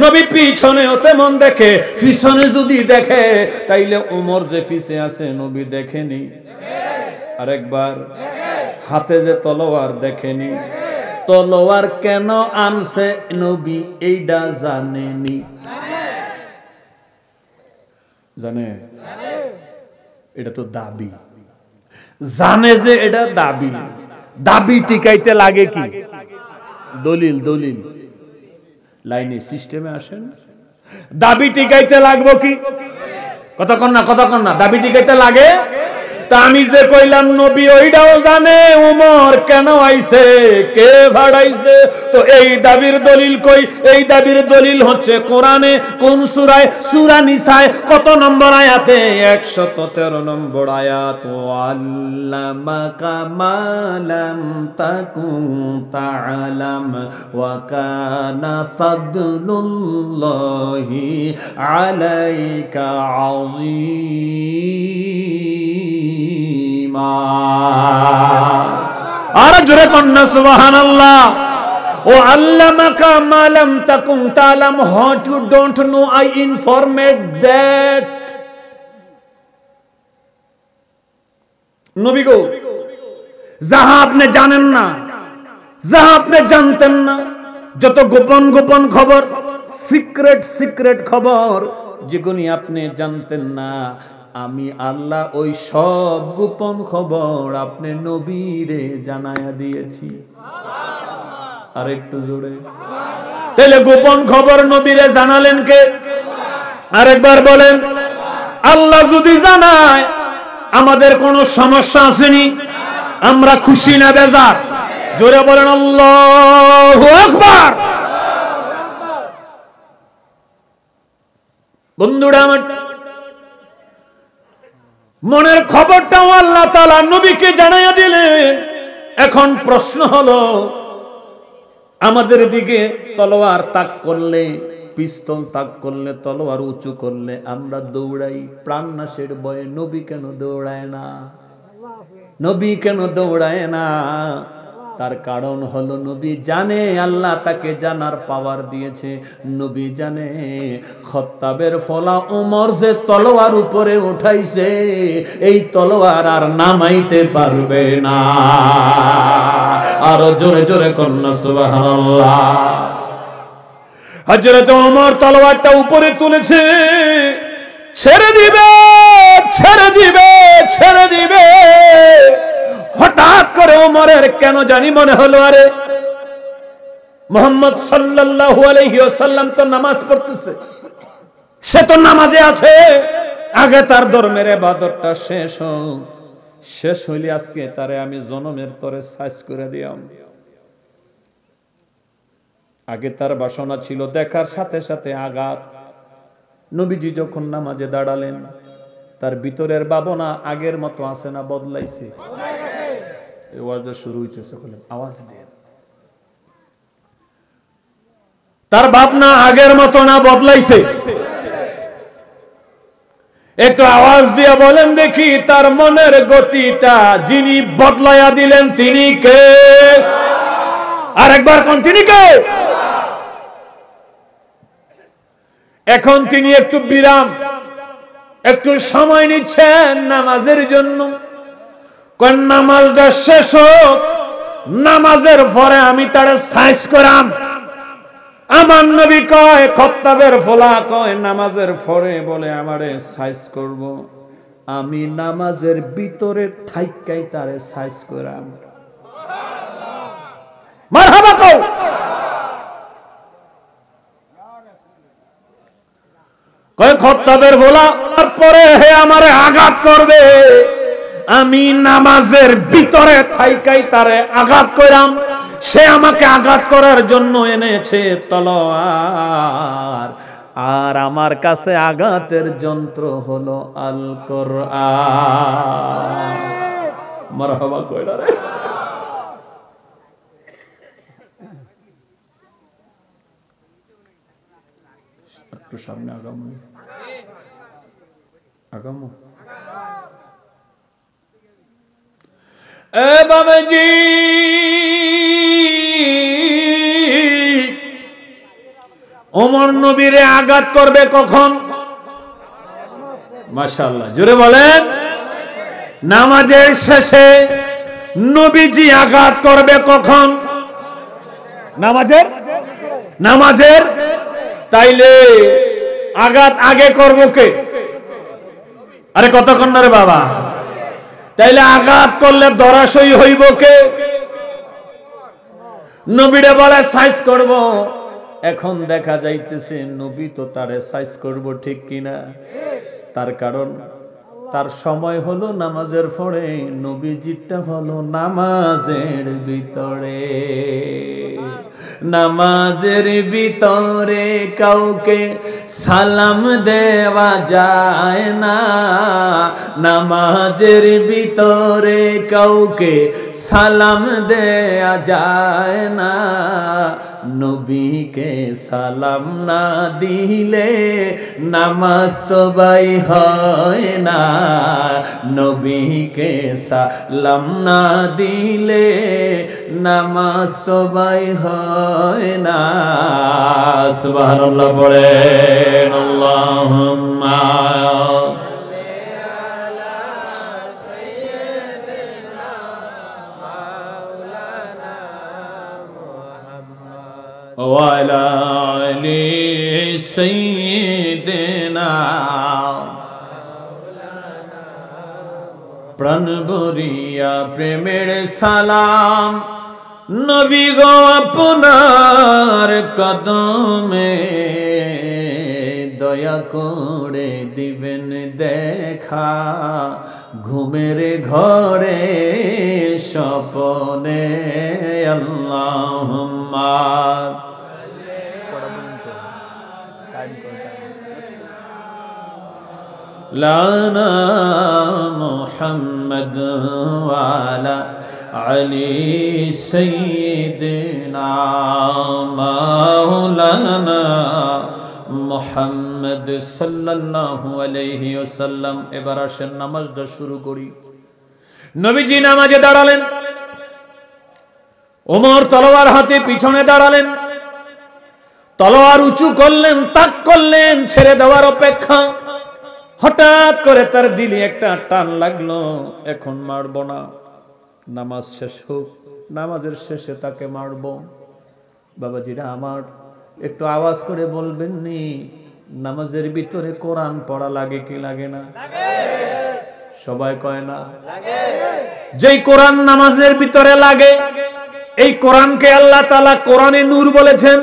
নবী পিছনেও তেমন দেখে। পিছনে যদি দেখে, তাইলে ওমর যে পিছে আছে নবী দেখেনি? আরেকবার, হাতে যে তলোয়ার দেখেনি? তলোয়ার কেন আনছে নবী এইটা জানেনি? জানে? এটা তো দাবি। জানে যে এটা দাবি। দাবি টিকাইতে লাগে কি? দলিল। দলিল। লাইনে সিস্টেমে আসেন, দাবি টিকাইতে লাগবো কি? কতক্ষণ না দাবি টিকাইতে লাগে। তা আমি যে কইলাম নবী ওইটাও জানে উমর কেন আইছে, কে ভাড়াইছে। তো এই দাবির দলিল কই? এই দাবির দলিল হচ্ছে কোরআনে। কোন সূরায়? সূরা নিসায় কত নম্বর আয়াতে? 113 নম্বর আয়াত। আল্লামাকা মা লাম তাকুন তা'লাম ওয়া কানা ফাদলুল্লাহি আলাইকা আযীম। আর জোরে কন্যা সুবহানাল্লাহ। ও আল্লামাকা মা লাম তাকুন তা'লাম, what you don't know I informed that। নবী গো, যাহা আপনি জানেন না, যাহা আপনি জানতেন না, যত গোপন গোপন খবর, সিক্রেট খবর যেগুলি আপনি জানতেন না, আমি আল্লাহ ওই সব গোপন খবর আপনি নবীরে জানায়া দিয়েছি। আর একটু জোরে। তাহলে গোপন খবর নবীরে জানালেন কে? আরেকবার বলেন। আল্লাহ যদি জানায় আমাদের কোনো সমস্যা আসেনি? আমরা খুশি না বেজার? জোরে বলেন আল্লাহু আকবার। বন্ধুরা আমার, মনের খবরটাও আল্লাহ তাআলা নবীকে জানাইয়া দিলেন। এখন প্রশ্ন হলো, আমাদের দিকে তলোয়ার তাক করলে, পিস্তল তাক করলে, তলোয়ার উঁচু করলে আমরা দৌড়াই প্রাণনাশের ভয়ে। নবী কেন দৌড়ায় না? নবী কেন দৌড়ায় না? তার কারণ হলো নবী জানে আল্লাহ তাকে জানার পাওয়ার দিয়েছে। নবী জানে খত্তাবের ফলা ওমর যে তলোয়ার উপরে উঠাইছে, এই তলোয়ার আর নামাইতে পারবে না। আরো জোরে জোরে কন্যা সুবহানাল্লাহ। হযরত ওমর তলোয়ারটা উপরে তুলেছে, ছেড়ে দিবে ছেড়ে দিবে ছেড়ে দিবে। হঠাৎ করে ওমরের কেন জানি মনে হলো, আরে মুহাম্মদ সাল্লাল্লাহু আলাইহি ওয়াসাল্লাম তো নামাজ পড়তেছে, সে তো নামাজে আছে, আগে তার ধর্মের ইবাদতটা শেষ হইলে আজকে তারে আমি জনমের তরে সাইজ করে দিয়াম। আগে তার বাসনা ছিল দেখার সাথে সাথে আঘাত। নবীজি যখন নামাজে দাঁড়ালেন, তার ভিতরের ভাবনা আগের মতো আছে না বদলাইছে? এই ওয়াজটা শুরু হইতেছে, আওয়াজ দেন। তার ভাবনা আগের মতো না বদলাইছে? একটু আওয়াজ দিয়ে বলেন দেখি, তার মনের গতিটা যিনি বদলাইয়া দিলেন তিনি কে? আরেকবার কোন, তিনি কে? এখন তিনি একটু বিরাম, একটু সময় নিচ্ছেন নামাজের জন্য। কোন নামাজটা শেষ হোক, নামাজের পরে আমি তারে সাইজ করাম। আমার নবী কয়, খত্তাবের ফলা কয় নামাজের পরে বলে আমারে সাইজ করব, আমি নামাজের ভিতরে থাইকাই তারে সাইজ করাম। মারহাবা কও। কয় খত্তাবের ফলা তারপরে হে আমারে আঘাত করবে, আমি নামাজের ভিতরে থাইকাই তারে আঘাত করাম। সে আমাকে আঘাত করার জন্য এনেছে তলোয়ার, আর আমার কাছে আঘাতের যন্ত্র হলো আল কোরআন। মারহাবা কইরা রে। একটু সামনে আগামো আগামো। এ বাবাজি, ওমর নবীরে আঘাত করবে কখন? মাশাআল্লাহ, জোরে বলেন। নামাজের শেষে নবীজি আঘাত করবে কখন? নামাজের। তাইলে আঘাত আগে করব কে? আরে কতক্ষণ না রে বাবা। তাইলে আঘাত করলে ধরাশয়ী হইব কে? নবীরে বলে সাইজ করব, এখন দেখা যাইতেছে নবী তো তারে সাইজ করব ঠিক কিনা, তার কারণ তার সময় হলো নামাজের পরে, নবীজিটা হলো নামাজের ভিতরে। নামাজের ভিতরে কাউকে সালাম দেওয়া যায় না, নামাজের ভিতরে কাউকে সালাম দেয়া যায় না। নবীকে সালাম না দিলে নামাজ তো বাই হয় না, নবীকে সালাম না দিলে নামাজ তো বাই হয় না। সুবহানাল্লাহ পড়েন, আল্লাহুম্মা ওয়ালা আলি সাইয়্যিদিনা। প্রাণ ভরিয়া প্রেমের সালাম নবী গো আপনার কদমে, দয়া করে দিবেন দেখা ঘুমের ঘরে স্বপনে। আল্লাহুম্মা লানা মুহাম্মদ ওয়ালা আলি সাইয়্যিদিনা মাওলানা মুহাম্মদ সাল্লাল্লাহু আলাইহি ওয়াসাল্লাম। এবার আসেন নামাজটা শুরু করি। নবীজি নামাজে দাঁড়ালেন, ওমর তলোয়ার হাতে পিছনে দাঁড়ালেন, তলোয়ার উঁচু করলেন, তাক করলেন ছেড়ে দেওয়ার অপেক্ষা। হঠাৎ করে তার দিলে একটা টান লাগলো, এখন মারব না, নামাজ শেষ হোক, নামাজের শেষে তাকে মারব। বাবাজিরা আমার, একটু আওয়াজ করে বলবেন নি, নামাজের ভিতরে কোরআন পড়া লাগে কি লাগে না? সবাই কয় না। যেই কোরআন নামাজের ভিতরে লাগে, এই কোরআনকে আল্লাহ তাআলা কোরআনে নূর বলেছেন।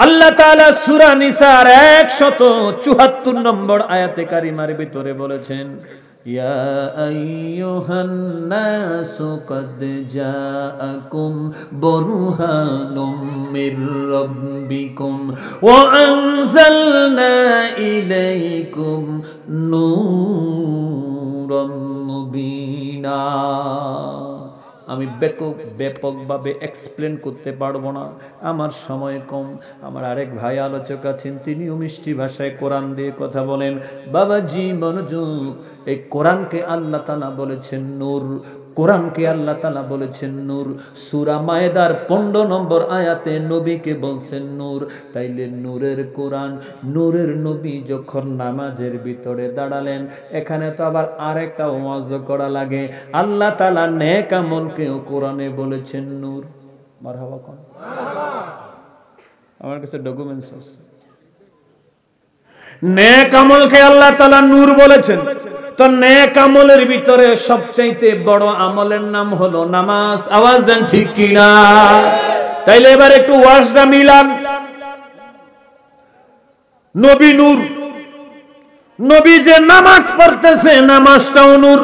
আল্লাহ তাআলা সূরা নিসার 174 নম্বর আয়াতে কারিমার ভিতরে বলেছেন, ইয়া আইয়ুহান নাসু ক্বাদ জাআকুম বুরহানুম মির রাব্বিকুম ওয়া আনজালনা ইলাইকুম নূরাম মুবিনা। আমি ব্যাপকভাবে এক্সপ্লেন করতে পারবো না, আমার সময় কম। আমার আরেক ভাই আলোচক আছেন, তিনিও মিষ্টি ভাষায় কোরআন দিয়ে কথা বলেন। বাবাজি মনোযোগ, এই কোরআনকে আল্লাহ তাআলা বলেছেন নূর, কোরআনকে আল্লাহ তাআলা বলেছেন নূর। সূরা মায়েদার 15 নম্বর আয়াতে নবীকে বলছেন নূর। তাইলে নূরের কোরআন, নূরের নবী যখন নামাজের ভিতরে দাঁড়ালেন, এখানে তো আবার আরেকটা ওয়াজ করা লাগে। আল্লাহ তাআলা নেক আমলকেও কোরআনে বলেছেন নূর। মারহাবা কোন, আমার কাছে ডকুমেন্টস আছে। নেক আমলকে আল্লাহ তাআলা নূর বলেছেন। তো নেক আমলের ভিতরে সবচাইতে বড় আমলের নাম হলো নামাজ। আওয়াজ দেন ঠিক কিনা? তাইলে এবার একটু ওয়াজটা মিলান। নবী নূর, নবী যে নামাজ পড়তেছে নামাজটাও নূর,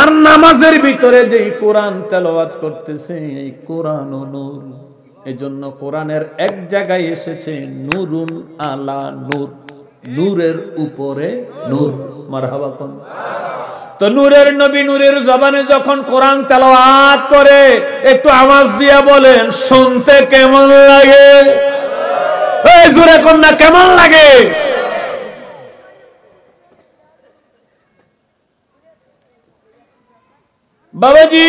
আর নামাজের ভিতরে যে কোরআন তেলাওয়াত করতেছে এই কোরআনও নূর। এজন্য কোরআনের এক জায়গায় এসেছে নূরুন আলা নূর, নূরের উপরে নূর। মারহাবা কোন। তো নূরের নবী নূরের জবানে যখন কোরআন তেলাওয়াত করে, একটু আওয়াজ দিয়া বলেন শুনতে কেমন লাগে? এই জোরে কোন না, কেমন লাগে? বাবাজি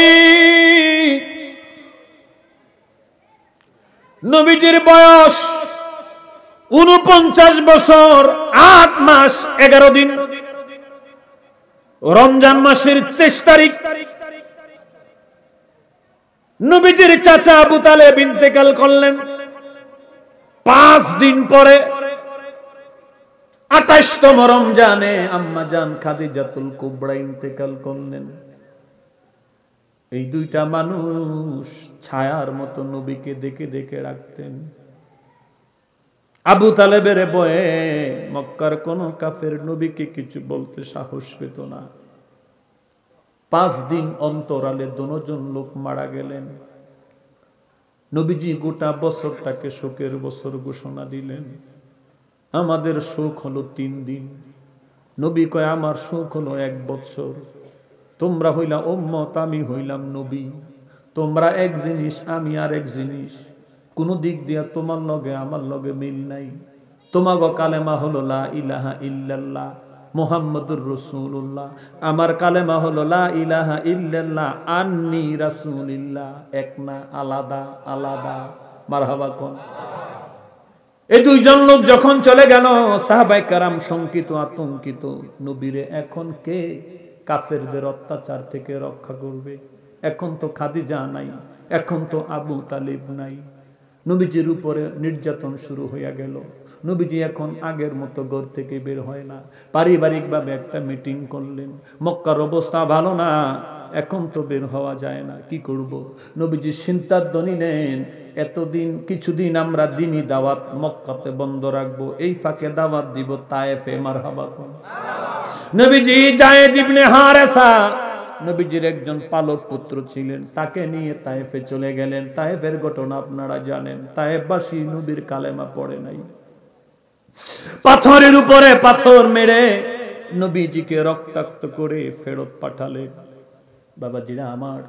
নবীজির বয়স 49 বছর 8 মাস 11 দিন। রমজান মাসের 23 তারিখ নবীজির চাচা আবু তালেব ইন্তেকাল করলেন। 5 দিন পরে 28তম রমজানে আম্মা জান খাদিজাতুল কুবরা ইন্তেকাল করলেন। এই দুইটা মানুষ ছায়ার মতো নবীকে দেখে দেখে রাখতেন। আবু তালেবের বয়ে মক্কার কোন কাফের নবীকে কিছু বলতে সাহস পেত না। 5 দিন অন্তরালে দুজন লোক মারা গেলেন। নবীজি গোটা বছরটাকে শোকের বছর ঘোষণা দিলেন। আমাদের শোক হলো 3 দিন। নবী কয় আমার শোক হলো 1 বছর। তোমরা হইলা উম্মত, আমি হইলাম নবী। তোমরা এক জিনিস, আমি আর এক জিনিস। কোন দিক দিয়া তোমার লগে আমার লগে মিল নাই। তোমাগো কালেমা হলো লা ইলাহা ইল্লাল্লাহ মুহাম্মাদুর রাসূলুল্লাহ, আমার কালেমা হলো লা ইলাহা ইল্লাল্লাহ আন্নী রাসূলুল্লাহ। এক না, আলাদা আলাদা। মারহাবা কোন। এই 2 জন লোক যখন চলে গেল, সাহাবায়ে কেরাম শঙ্কিত, আতঙ্কিত। নবীরে এখন কে কাফেরদের অত্যাচার থেকে রক্ষা করবে? এখন তো খাদিজা নাই, এখন তো আবু তালিব নাই। নবীজির উপরে নির্যাতন শুরু হয়ে গেল। নবীজি এখন আগের মতো ঘর থেকে বের হয় না। পারিবারিকভাবে একটা মিটিং করলেন। মক্কার অবস্থা ভালো না, এখন তো বের হওয়া যায় না, কি করব? নবীজি সিদ্ধান্ত নিলেন এতদিন কিছুদিন আমরা দ্বীনি দাওয়াত মক্কাতে বন্ধ রাখবো, এই ফাঁকে দাওয়াত দিব তায়েফে। মারহাবা কোন। নবীজি যায়েদ ইবনে হারেসা, নবীজির একজন পালক পুত্র ছিলেন, তাকে নিয়ে তায়েফে চলে গেলেন। তায়েফের ঘটনা আপনারা জানেন। তায়েফবাসী নবীর কালেমা পড়ে নাই। পাথরের উপরে পাথর মেরে নবীজিকে রক্তাক্ত করে ফেরত পাঠালেন। বাবাজিরা আমার,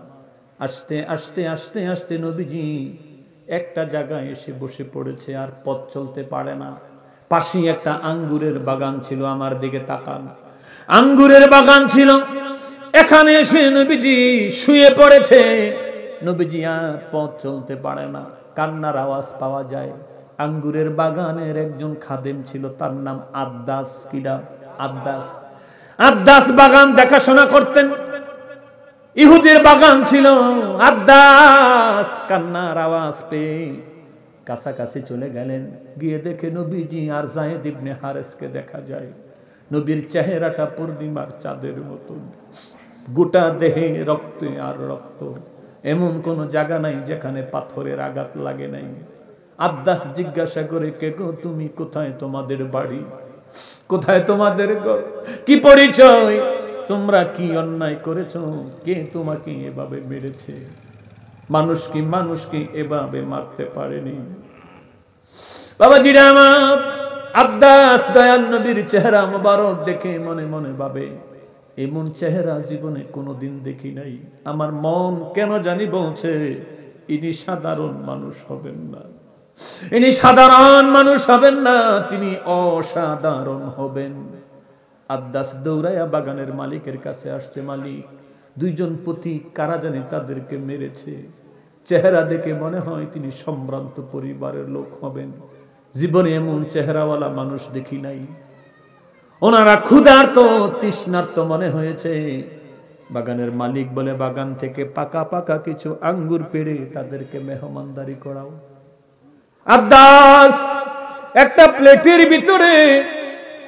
আস্তে আস্তে আস্তে আস্তে নবীজি একটা জায়গায় এসে বসে পড়েছে, আর পথ চলতে পারে না। পাশে একটা আঙ্গুরের বাগান ছিল, আমার দিকে তাকান। আঙ্গুরের বাগান ছিল, এখানে এসে নবীজি শুয়ে পড়েছে। নবীজি আর পথ চলতে পারে না, কান্নার আওয়াজ পাওয়া যায়। আঙ্গুরের বাগানের একজন খাদেম ছিল, তার নাম আদ্দাস। কিরা? আদ্দাস। আদ্দাস বাগান দেখাশোনা করতেন। ইহুদির বাগান ছিল। আদ্দাস কান্নার আওয়াজ পেয়ে কাছাকাছি চলে গেলেন। গিয়ে দেখে নবীজি আর যায়েদ ইবনে হারেসকে দেখা যায়। নবীর চেহারাটা পূর্ণিমার চাঁদের মতো, গোটা দেহে রক্তে আর রক্ত। এমন কোন জায়গা নাই যেখানে পাথরের আঘাত লাগে নাই। আদ্দাস জিজ্ঞাসা করে, কে গো তুমি? কোথায় তোমাদের বাড়ি? কোথায় তোমাদের ঘর? কি পরিচয়? তোমরা কি অন্যায় করেছো? কে তোমাকে এভাবে মেরেছে? মানুষকে এভাবে মারতে পারেনি। বাবাজিরা আমার, আদ্দাস দয়াল নবীর চেহারা মোবারক দেখে মনে মনে ভাবে, এমন চেহারা জীবনে কোনোদিন দেখি নাই। আমার মন কেন জানি বলছে ইনি সাধারণ মানুষ হবেন না, ইনি সাধারণ মানুষ হবেন না, তিনি অসাধারণ হবেন। আদ্দাস দৌড়াইয়া বাগানের মালিকের কাছে আসছে। মালিক, 2 জন পথিক কারা জানি তাদেরকে মেরেছে। চেহারা দেখে মনে হয় তিনি সম্ভ্রান্ত পরিবারের লোক হবেন। জীবনে এমন চেহারাওয়ালা মানুষ দেখি নাই। ওনারা ক্ষুধার্ত, তৃষ্ণার্ত মনে হয়েছে। বাগানের মালিক বলে, বাগান থেকে পাকা পাকা কিছু আঙ্গুর পেড়ে তাদেরকে মেহমানদারি করাও। আদ্দাস একটা প্লেটের ভিতরে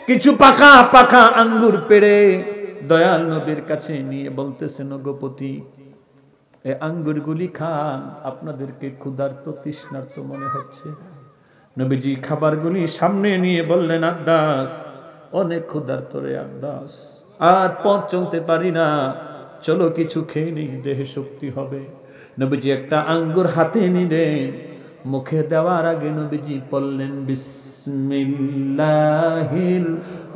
কিছু পাকা পাকা আঙ্গুর পেড়ে দয়াল নবীর কাছে নিয়ে বলতেছেন, গোপতি এই আঙ্গুরগুলি খান, আপনাদেরকে ক্ষুধার্ত তৃষ্ণার্ত মনে হচ্ছে। নবীজি খাবারগুলি সামনে নিয়ে বললেন, আদ্দাস অনেক ক্ষুধার্ত রে আদ্দাস, আর পথ চলতে পারি না, চলো কিছু খেয়ে নিই, দেহে শক্তি হবে। নবীজি একটা আঙ্গুর হাতে নিলেন। মুখে দেওয়ার আগে নবীজি বললেন, বিসমিল্লাহির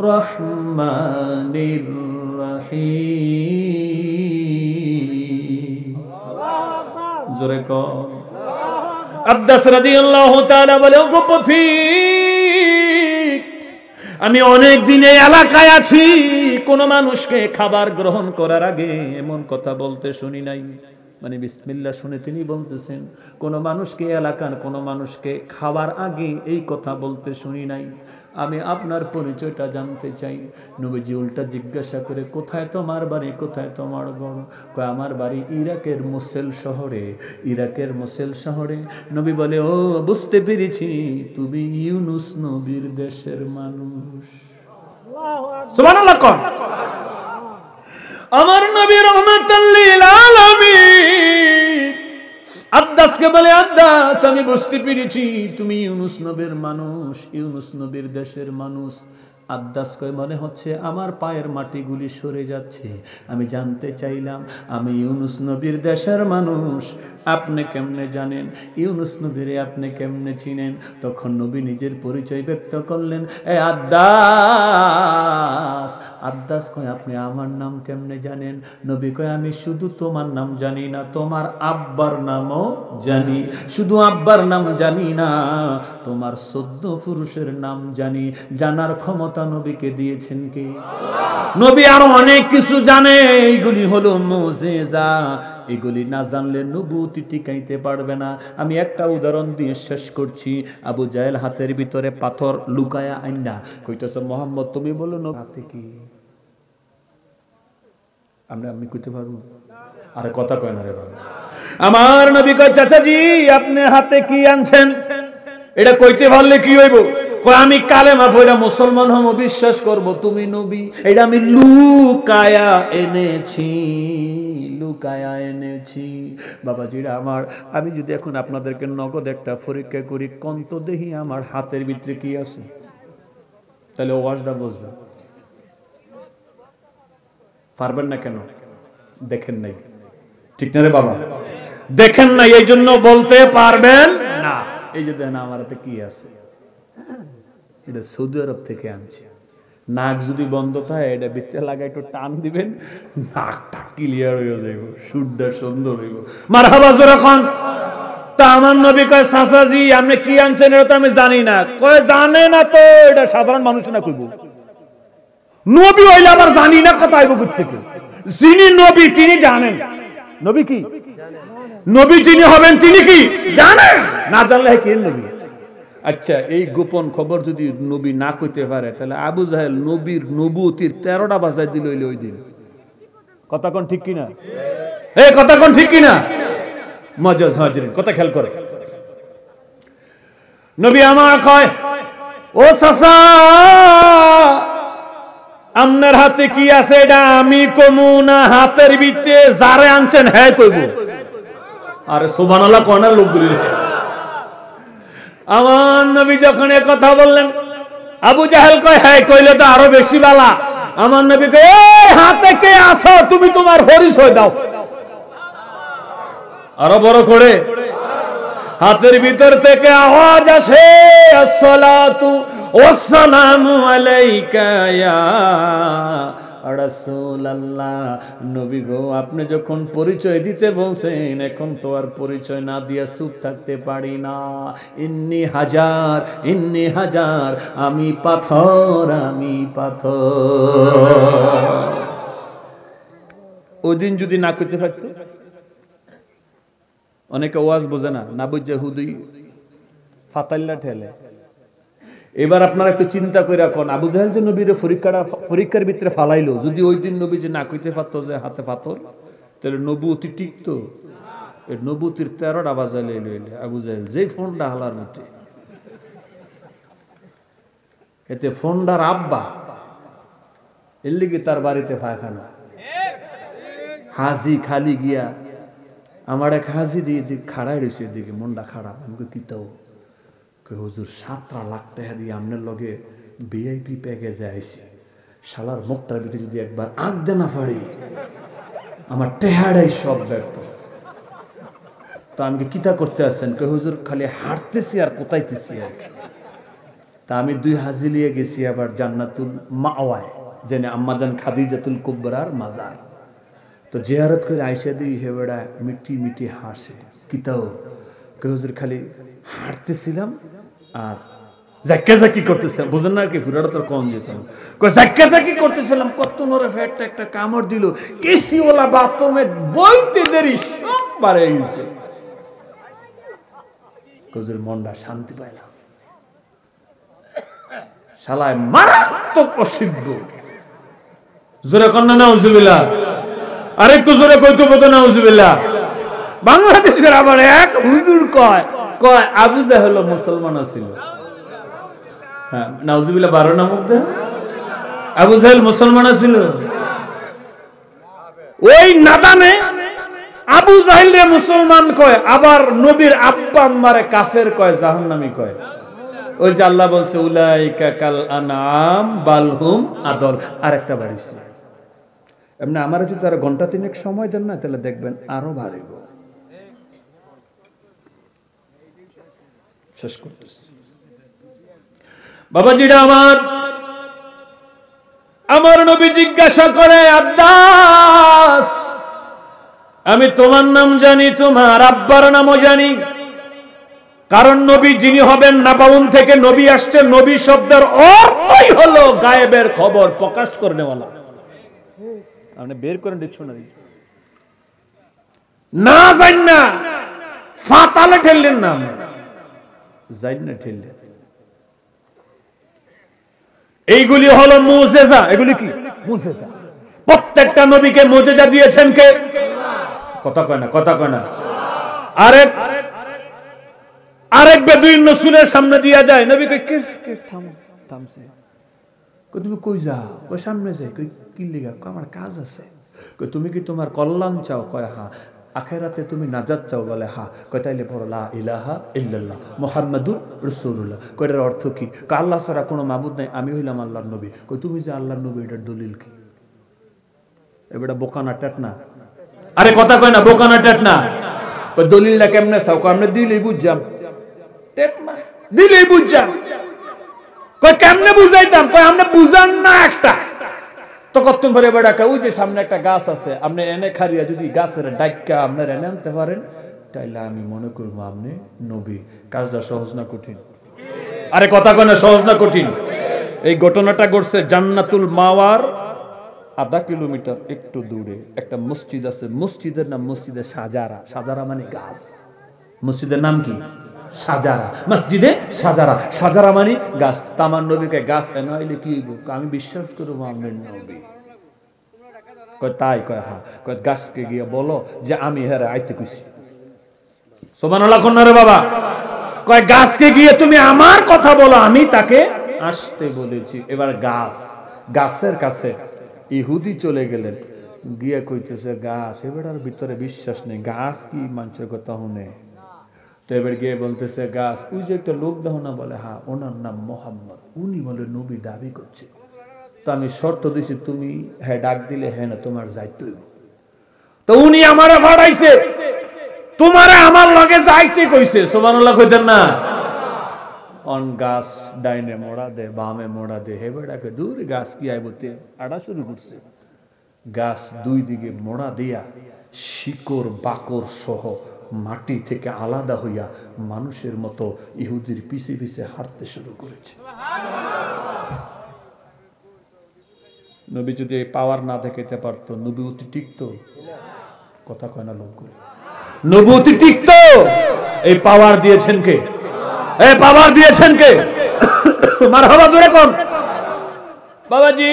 রহমানির রহিম। জোরে কর। আব্বাস রাদিয়াল্লাহু তাআলা বলে, ওগো পথিক, আমি অনেক দিন এই এলাকায় আছি, কোন মানুষকে খাবার গ্রহণ করার আগে এমন কথা বলতে শুনি নাই। মানে বিসমিল্লাহ শুনে তিনি বলতেছেন, কোন মানুষকে, এলাকার কোন মানুষকে খাবার আগে এই কথা বলতে শুনি নাই। আমি আপনার পরিচয়টা জানতে চাই। নবীজি উল্টা জিজ্ঞাসা করে, কোথায় তোমার বাড়ি, কোথায় তোমার ঘর? কয়, আমার বাড়ি ইরাকের মুসেল শহরে। ইরাকের মুসেল শহরে। নবী বলে, ও বুঝতে পেরেছি, তুমি ইউনুস নবীর দেশের মানুষ। সুবহানাল্লাহ। আমার নবী রাহমাতুল লিল আলামিন আদ্দাসকে বলে, আদ্দাস আমি বুঝতে পেরেছি তুমি ইউনুস নবীর মানুষ, ইউনুস নবীর দেশের মানুষ। আদ্দাস কয় মনে হচ্ছে আমার পায়ের মাটিগুলি সরে যাচ্ছে। আমি জানতে চাইলাম আমি ইউনুস নবীর দেশের মানুষ, আপনি কেমনে জানেন? ইউনুস নবীরে আপনি কেমনে চিনেন? তখন নবী নিজের পরিচয় ব্যক্ত করলেন, এ আদ্দাস। আদ্দাস কয় আপনি আমার নাম কেমনে জানেন? নবী কয় আমি শুধু তোমার নাম জানি না, তোমার আব্বার নামও জানি। শুধু আব্বার নাম জানি না, তোমার 14 পুরুষের নাম জানি। জানার ক্ষমতা নবীকে দিয়েছেন কে? নবী আরো অনেক কিছু জানে, এইগুলি হলো মুজিজা। এগুলি না জানলে নবুয়তি টিকাইতে পারবে না। আমি একটা উদাহরণ দিয়ে শেষ করছি। আবু জাহেল হাতের ভিতরে পাথর লুকায়া আইনা কইতেছে, মোহাম্মদ তুমি বলো না হাতে কি? আমি কইতে পারবো? আরে কথা কয় না রে বাবা। আমার নবী কয়, চাচাজি আপনি হাতে কি আনছেন? এটা কইতে পারলে কি হইব? কয় আমি কালেমা পড়া মুসলমান হব, বিশ্বাস করব তুমি নবী। এটা আমি লুকায়া এনেছি, লুকায়া এনেছি। বাবাজিরা আমার, আমি যদি এখন আপনাদেরকে নগদ একটা পরীক্ষা করি, কন্ত দেহি আমার হাতের ভিতরে কি আছে, তাহলে ওয়াজটা বুঝবে। পারবেন না কেন? দেখেন নাই, ঠিক না রে বাবা? দেখেন নাই, এই জন্য বলতে পারবেন না। এই যে দেখেন আমার হাতে কি আছে, এটা সৌদি আরব থেকে আনছি। নাক যদি বন্ধ থাকে এটা ভিতরে লাগা একটু টান দিবেন, নাকটা ক্লিয়ার হয়ে যাইব, সুরটা সুন্দর হইব। মারহাবা যখন তা আমার নবী কয়, চাচাজি আপনি কি আনছেন এটা তো আমি জানি না। কয় জানে না তো, এটা সাধারণ মানুষ না কইব। নবী হইলে আবার জানি না কথা আইব থেকে? যিনি নবী তিনি জানেন। নবী কি নবী যিনি হবেন তিনি কি জানেন? না জানলে কি নবী? আচ্ছা, এই গোপন খবর যদি নবী না কইতে পারে, তাহলে আবু জাহেল নবীর নবুয়তির 13টা বাজায় দিল ওই দিন। কথা কোন ঠিক কিনা? এই কথা কোন ঠিক কিনা? মজাজ হাজিরিন, কথা খেয়াল করে। নবী আমার কয়, ও চাচা আপনার হাতে কি আছে এটা আমি কমু না, হাতের ভিতরে যারে আনছেন হ্যাঁ কইব। আরে সুবহানাল্লাহ কোন লোকগুলি। আমার নবী যখন এই কথা বললেন, আবু জাহেল কয় হ্যাঁ কইলে তো আরো বেশি বালা। আমার নবী কয়, এই হাতে কে আছো তুমি, তোমার পরিচয় দাও। আরো বড় করে হাতের ভিতর থেকে আওয়াজ আসে, আসসালাতু ওয়াসসালামু আলাইকা ইয়া রাসূলুল্লাহ। নবী গো আপনি যখন পরিচয় দিতে বলছেন, এখন তো আর পরিচয় না দিয়ে চুপ থাকতে পারি না। ইন্নি হাজার, ইন্নি হাজার, আমি পাথর, আমি পাথর। ওই দিন যদি না করতে পারতো, অনেকে ওয়াজ বোঝে না, না বুঝে হুদুই ফাতাল্লা ঠেলে। এবার আপনারা একটু চিন্তা করে রাখুন, আবু জাহেল যে নবীর পরীক্ষার ভিতরে ফালাইলো, যদি ওই দিন নবী যে না কইতে পারতো যে হাতে পাথর, তাহলে নবুয়তি টিকতো? এর নবুয়তির 13টা বাজালে আবু জাহেল যে ফোনটা হালার মধ্যে, এতে ফোনটার আব্বা এর লিগে তার বাড়িতে পায়খানা। হাজি খালি গিয়া আমার এক হাজি দিয়ে খাড়াই রয়েছে, এদিকে মনটা খারাপ। আমাকে কিতাও হুজুর 17 লাখ টাকা দিয়ে আপনার লগে ভিআইপি প্যাকেজে আইছি, শালার মুখটার ভিতরে যদি একবার আঁক দে না পারি, আমার টেহাড়াই সব ব্যর্থ। তা আমাকে কিতা করতে আসছেন? কে হুজুর খালি হাঁটতেছি আর কোথাইতেছি আর। তা আমি 2 হাজি লিয়ে গেছি আবার জান্নাতুল মাওয়ায়, জেনে আম্মাজান খাদিজাতুল কুবরার মাজার। তো জিয়ারত করে আইসা দিই, হে বেড়া মিটি মিটি হাসে। কিতাও কে হুজুর খালি হাঁটতেছিলাম আর জাক্কা জাকি করতেছিলাম, বুঝেন না কি? পুরাটা তোর কম যেতাম, জাক্কা জাকি করতেছিলাম, কত নরে ফ্যাটটা একটা কামড় দিল। এসি ওলা বাথরুমে বইতে দেরি সব বাড়ে গেছে। হুজুর মনটা শান্তি পাইলাম। শালায় মারাত্মক অসিদ্ধ। জোরে কন্যা নাউজুবিল্লাহ, আরেকটু জোরে কইতে বলতো নাউজুবিল্লাহ। বাংলাদেশের আবার এক হুজুর কয় কয় আবু জাহেল মুসলমান ছিল। হ্যাঁ নাউজুবিল্লাহ, 12 না মুখ দেন। আবু জাহেল মুসলমান ছিল। ওই নাদানে আবু জাহেল রে মুসলমান কয়, আবার নবীর আব্বা আম্মারে কাফের কয়, জাহান্নামী কয়। ওই যে আল্লাহ বলছে উলাইকা কাল আনআম বাল হুম আদল। আরেকটা বাড়িছে। এমনি আমার যদি আর ঘন্টা তিনেক সময় দেন না, তাহলে দেখবেন আরো বাড়িব। শেষ করতেছি বাবাজিরা আমার নবী জিজ্ঞাসা করে, আব্বাস আমি তোমার নাম জানি, তোমার আব্বার নামও জানি। কারণ নবী যিনি হবেন নাবাউন থেকে নবী আসছে, নবী শব্দের অর্থই হলো গায়েবের খবর প্রকাশ করনেওয়ালা। আপনি বের করেন ডিকশনারি। না জান না ফাতালে ঠেললেন না, জান না ঠেললেন। এইগুলি হলো মুজিজা। এগুলি কি মুজিজা? প্রত্যেকটা নবীকে মুজিজা দিয়েছেন কে? কথা কয় না, কথা কয় না। আরেক বেদুইন রাসূলের সামনে দিয়া যায়, নবী কই কিফ কিফ থামো, থামছে। কই তুমি কই যাও? কই সামনে যাই। কই কি লাগা? কই আমার কাজ আছে। কই তুমি কি তোমার কল্যাণ চাও? কয় হ্যাঁ। আখিরাতে তুমি নাজাত চাও? বলে হ্যাঁ। কয় তাইলে পড়ো লা ইলাহা ইল্লাল্লাহ মুহাম্মাদুর রাসূলুল্লাহ। কয় এর অর্থ কি? কয় আল্লাহ ছাড়া কোনো মাবুদ নাই, আমি হইলাম আল্লাহর নবী। কই তুমি যে আল্লাহর নবী, এটার দলিল কি? এবারে বোকানা টেট না, আরে কথা কয় না, বোকানা টেট না। কই দলিলটা কেমনে চাও? কয় আমরা দিলেই বুঝজাম। টেট না, দিলেই বুঝজাম। কই কেমনে বুঝাইতাম? কই আমরা বুঝান না একটা। তো কতক্ষণ পরে বেড়া ওই যে সামনে একটা গাছ আছে, আপনি এনে খারিয়া যদি গাছের ডাইকা আপনার এনে আনতে পারেন, তাইলে আমি মনে করবো আপনি নবী। কাজটা সহজ না কঠিন? আরে কথা কয় না, সহজ না কঠিন? এই ঘটনাটা ঘটছে জান্নাতুল মাওয়ার আধা কিলোমিটার একটু দূরে একটা মসজিদ আছে। মসজিদের নাম মসজিদে সাজারা। সাজারা মানে গাছ। মসজিদের নাম কি? সাজারা। মসজিদে সাজারা। সাজারা মানে গাছ। তামার নবীকে গাছ এনাইলে কি হইব? আমি বিশ্বাস করবো আমের নবী। কয় তাই? কয় হ্যাঁ। কয় গাছকে গিয়ে বলো যে আমি হেরে আইতে কইছি। সুবহানাল্লাহ কন্যা রে বাবা। কয় গাছকে গিয়ে তুমি আমার কথা বলো, আমি তাকে আসতে বলেছি। এবার গাছের কাছে ইহুদি চলে গেলেন, গিয়ে কইতেছে গাছ, এবার ভিতরে বিশ্বাস নেই, গাছ কি মানুষের কথা শুনে। তো এবার গিয়ে বলতেছে গাছ, ওই যে একটা লোক দেখো না, বলে হ্যাঁ ওনার নাম মোহাম্মদ, উনি বলে নবী দাবি করছে। তো আমি শর্ত দিছি, তুমি হ্যাঁ ডাক দিলে হ্যাঁ না তোমার যাইতে হইব। তো উনি আমারে ভাড়াইছে, তোমারে আমার লগে যাইতে কইছে। সুবহানাল্লাহ কইতেন না? অন গাছ ডাইনে মোড়া দে, বামে মোড়া দে, হে বেড়াকে দূর গাছ কি আইবতে আড়া শুরু করছে। গাছ দুই দিকে মোড়া দিয়া শিকড় বাকর সহ মাটি থেকে আলাদা হইয়া মানুষের মতো ইহুদির পিছে পিছে হাঁটতে শুরু করেছে। নবী যদি এই পাওয়ার না দেখাইতে পারতো, নবুয়তি টিকতো? কথা কয় না লোক করে। নবুয়তি টিকতো? এই পাওয়ার দিয়েছেন কে? এই পাওয়ার দিয়েছেন কে? মারহাবা জোরে কোন? বাবাজি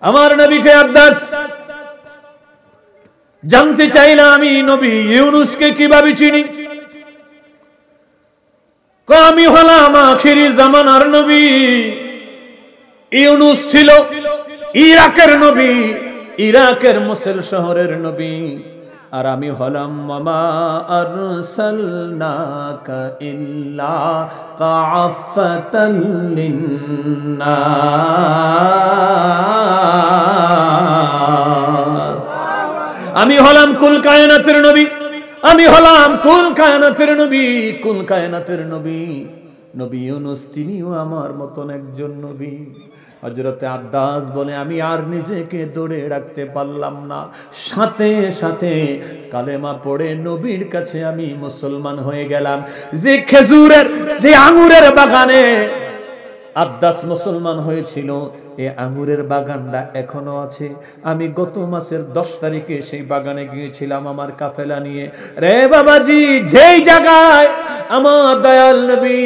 আমার নবীকে আব্বাস জানতে চাইলাম আমি নবী ইউনুসকে কিভাবে চিনি। আমি হলাম আখিরি জামানার নবী। ইউনুস ছিল ইরাকের নবী, ইরাকের মোসেল শহরের নবী। আর আমি হলাম মামা আরসালনাকা ইল্লা কাফাতাল লিন্নাস। আমি হলাম কুল কায়নাতের নবী, আমি হলাম কুল কায়নাতের নবী, কুল কায়নাতের নবী। নবী ইউনুস তিনিও আমার মতন একজন নবী। হযরতে আব্বাস বলে আমি আর নিজেকে ধরে রাখতে পারলাম না, সাথে সাথে কালেমা পড়ে নবীর কাছে আমি মুসলমান হয়ে গেলাম। যে খেজুরের, যে আঙ্গুরের বাগানে আব্বাস মুসলমান হয়েছিল, এই আঙ্গুরের বাগানটা এখনো আছে। আমি গত মাসের 10 তারিখে সেই বাগানে গিয়েছিলাম আমার কাফেলা নিয়ে। রে বাবাজি, যেই জায়গায় আমার দয়াল নবী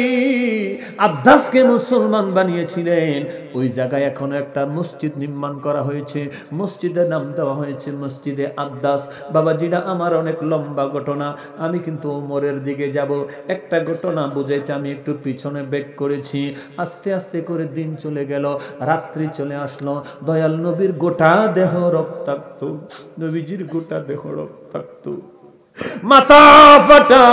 আদ্দাসকে মুসলমান বানিয়েছিলেন, ওই জায়গায় এখন একটা মসজিদ নির্মাণ করা হয়েছে, মসজিদের নাম দেওয়া হয়েছে মসজিদে আদ্দাস। বাবাজিরা আমার অনেক লম্বা ঘটনা, আমি কিন্তু ওমরের দিকে যাব। একটা ঘটনা বুঝাইতে আমি একটু পিছনে ব্যাক করেছি। আস্তে আস্তে করে দিন চলে গেল, রাত্রি চলে আসলো। দয়াল নবীর গোটা দেহ রক্তাক্ত, নবীজির গোটা দেহ রক্তাক্ত, মাথা ফাটা,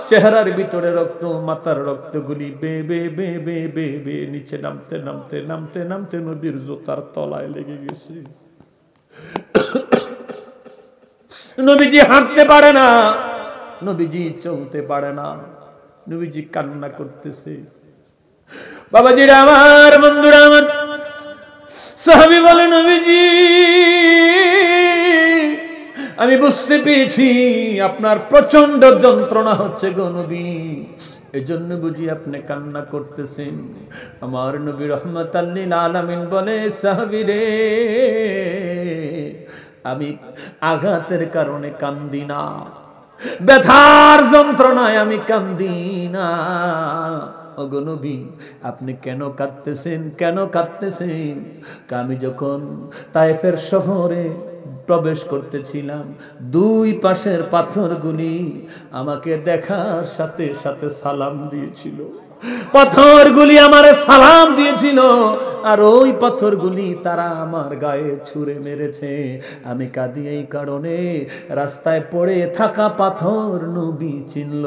চেহারার ভিতরে রক্ত, মাথার রক্তগুলি বে বে বে বে বে বে নিচে নামতে নামতে নামতে নামতে নবীর জুতার তলায় লেগে গেছে। নবীজি হাঁটতে পারে না, নবীজি চলতে পারে না, নবীজি কান্না করতেছে। বাবাজিরা আমার, বন্ধুরা আমার, সাহাবী বলে নবীজি আমি বুঝতে পেরেছি আপনার প্রচন্ড যন্ত্রণা হচ্ছে গো নবী, এজন্য বুঝি আপনি কান্না করতেছেন। আমার নবী রহমাতাল লিল আলামিন বলে সাহাবী রে, আমি আঘাতের কারণে কান্দি না, ব্যথার যন্ত্রণায় আমি কান্দি না। ওগো নবী আপনি কেন কাঁদতেছেন, কেন কাঁদতেছেন? আমি যখন তায়েফের শহরে প্রবেশ করতেছিলাম, দুই পাশের পাথরগুলি আমাকে দেখার সাথে সাথে সালাম দিয়েছিল, পাথরগুলি আমারে সালাম দিয়েছিল, আর ওই পাথরগুলি তারা আমার গায়ে ছুঁড়ে মেরেছে। আমি কাঁদি এই কারণে, রাস্তায় পড়ে থাকা পাথর নবী চিনল,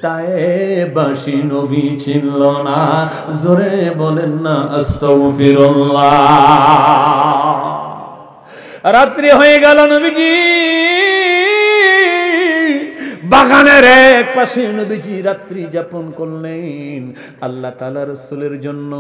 তায়েবাসী নবী চিনল না। জোরে বলেন না আস্তাগফিরুল্লাহ। রাত্রি হয়ে গেল, নবীজি বাগানের এক পাশে নবীজি রাত্রি যাপন করলেন। আল্লাহ তাআলা রাসূলের জন্য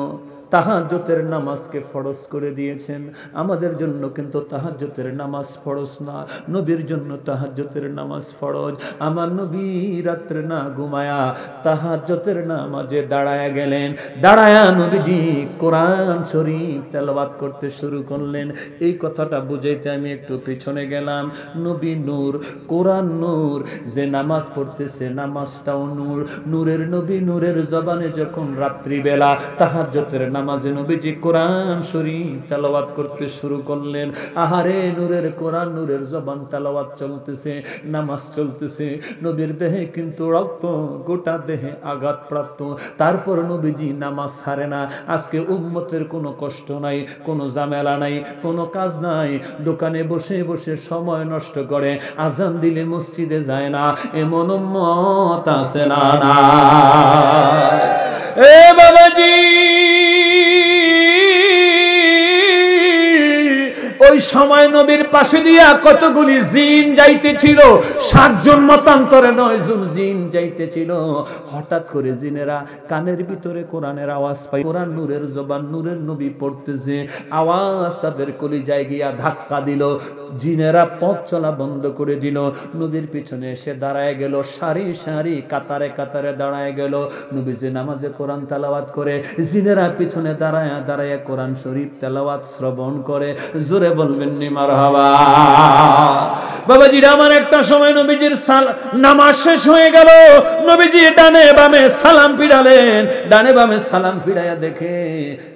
তাহাজ্জুদের নামাজকে ফরজ করে দিয়েছেন, আমাদের জন্য কিন্তু তাহাজ্জুদের নামাজ ফরজ না, নবীর জন্য তাহাজ্জুদের নামাজ ফরজ। আমার নবী রাত্রে না ঘুমায়া তাহাজ্জুদের নামাজে দাঁড়ায়া গেলেন, দাঁড়ায়া নবীজি কোরআন শরীফ তেলাওয়াত করতে শুরু করলেন। এই কথাটা বুঝাইতে আমি একটু পিছনে গেলাম। নবী নূর, কোরআন নূর, যে নামাজ পড়তেছে নামাজটাও নূর, নূরের নবী নূরের জবানে যখন রাত্রিবেলা তাহাজ্জুদের নামাজে নবীজি কোরআন শরীফ তেলাওয়াত করতে শুরু করলেন। আহারে নূরের কোরআন, নূরের জবান তেলাওয়াত চলতেছে, নামাজ চলতেছে, নবীর দেহে কিন্তু রক্ত, গোটা দেহে আঘাতপ্রাপ্ত, তারপর নবীজি নামাজ ছাড়ে না। আজকে উম্মতের কোনো কষ্ট নাই, কোনো ঝামেলা নাই, কোনো কাজ নাই, দোকানে বসে বসে সময় নষ্ট করে, আজান দিলে মসজিদে যায় না, এমন উম্মত আছে না? না এ বাবাজি, ওই সময় নবীর পাশে দিয়া কতগুলি জিন যাইতেছিল, 7 জন মতান্তরে 9 জন জিন যাইতেছিল। হঠাৎ করে জিনেরা কানের ভিতরে কোরআনের আওয়াজ পাই, কোরআন নূরের জবান, নূরের নবী পড়তেছে, আওয়াজ তাদের কলিজায় গিয়া ধাক্কা দিল। জিনেরা পথ চলা বন্ধ করে দিল, নবীর পিছনে এসে দাঁড়ায় গেল, সারি সারি কাতারে কাতারে দাঁড়ায় গেল। নবীজি নামাজে কোরআন তেলাওয়াত করে, জিনেরা পিছনে দাঁড়ায় দাঁড়ায় কোরআন শরীফ তেলাওয়াত শ্রবণ করে। জোরে বলবেন নি মারহাবা। বাবাজিরা আমার, একটা সময় নবীজির নামাজ শেষ হয়ে গেল, নবীজি ডানে বামে সালাম ফিরালেন, ডানে বামে সালাম ফিরাইয়া দেখে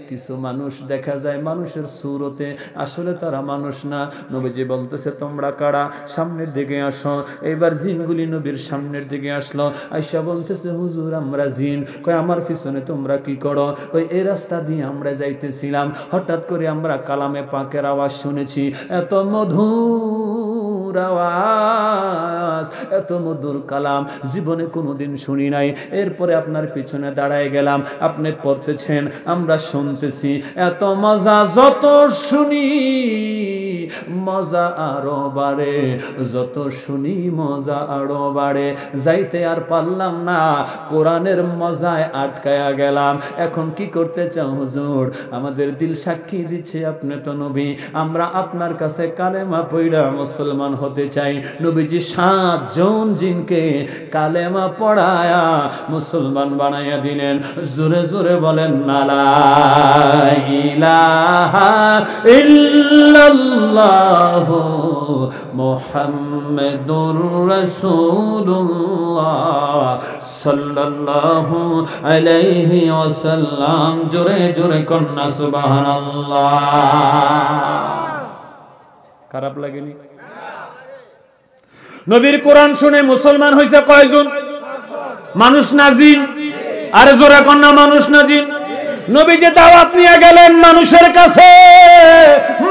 কিছু মানুষ দেখা যায় মানুষের সুরতে, আসলে তারা মানুষ না। নবীজি বলতেছে তোমরা কারা, সামনের দিকে আসো। এইবার জিনগুলি নবীর সামনের দিকে আসলো, আয়েশা বলতেছে হুজুর আমরা জিন। কই আমার পিছনে তোমরা কি করো? কই এই রাস্তা দিয়ে আমরা যাইতেছিলাম, হঠাৎ করে আমরা কালামে পাকের আওয়াজ শুনেছি, এত মধুর আওয়াজ, এত মধুর কালাম জীবনে কোনোদিন শুনি নাই। এরপরে আপনার পিছনে দাঁড়ায় গেলাম, আপনি পড়তেছেন, আমরা শুনতেছি, এত মজা, যত শুনি মজা আরো বাড়ে, যত শুনি মজা আরো বাড়ে। যাইতে আর পারলাম না, কোরআনের মজায় আটকায়া গেলাম। এখন কি করতে চাও হুজুর? আমাদের দিল সাক্ষী দিচ্ছে আপনি তো নবী, আমরা আপনার কাছে কালেমা পড়া মুসলমান হতে চাই। নবীজি 7 জন জিনকে কালেমা পড়ায়া মুসলমান বানাইয়া দিলেন। জোরে জোরে বলেন না লা ইলাহা ইল্লাল্লাহু মুহাম্মাদুর রাসূলুল্লাহ সাল্লাল্লাহু আলাইহি ওয়াসাল্লাম। জোরে জোরে কন্না সুবহানাল্লাহ। খারাপ লাগেনি? নবীর কোরআন শুনে মুসলমান হইছে কয়জন? মানুষ না জিন? আরে জোরে কন্না মানুষ না জিন? নবী যে দাওয়াত নিয়ে গেলেন মানুষের কাছে,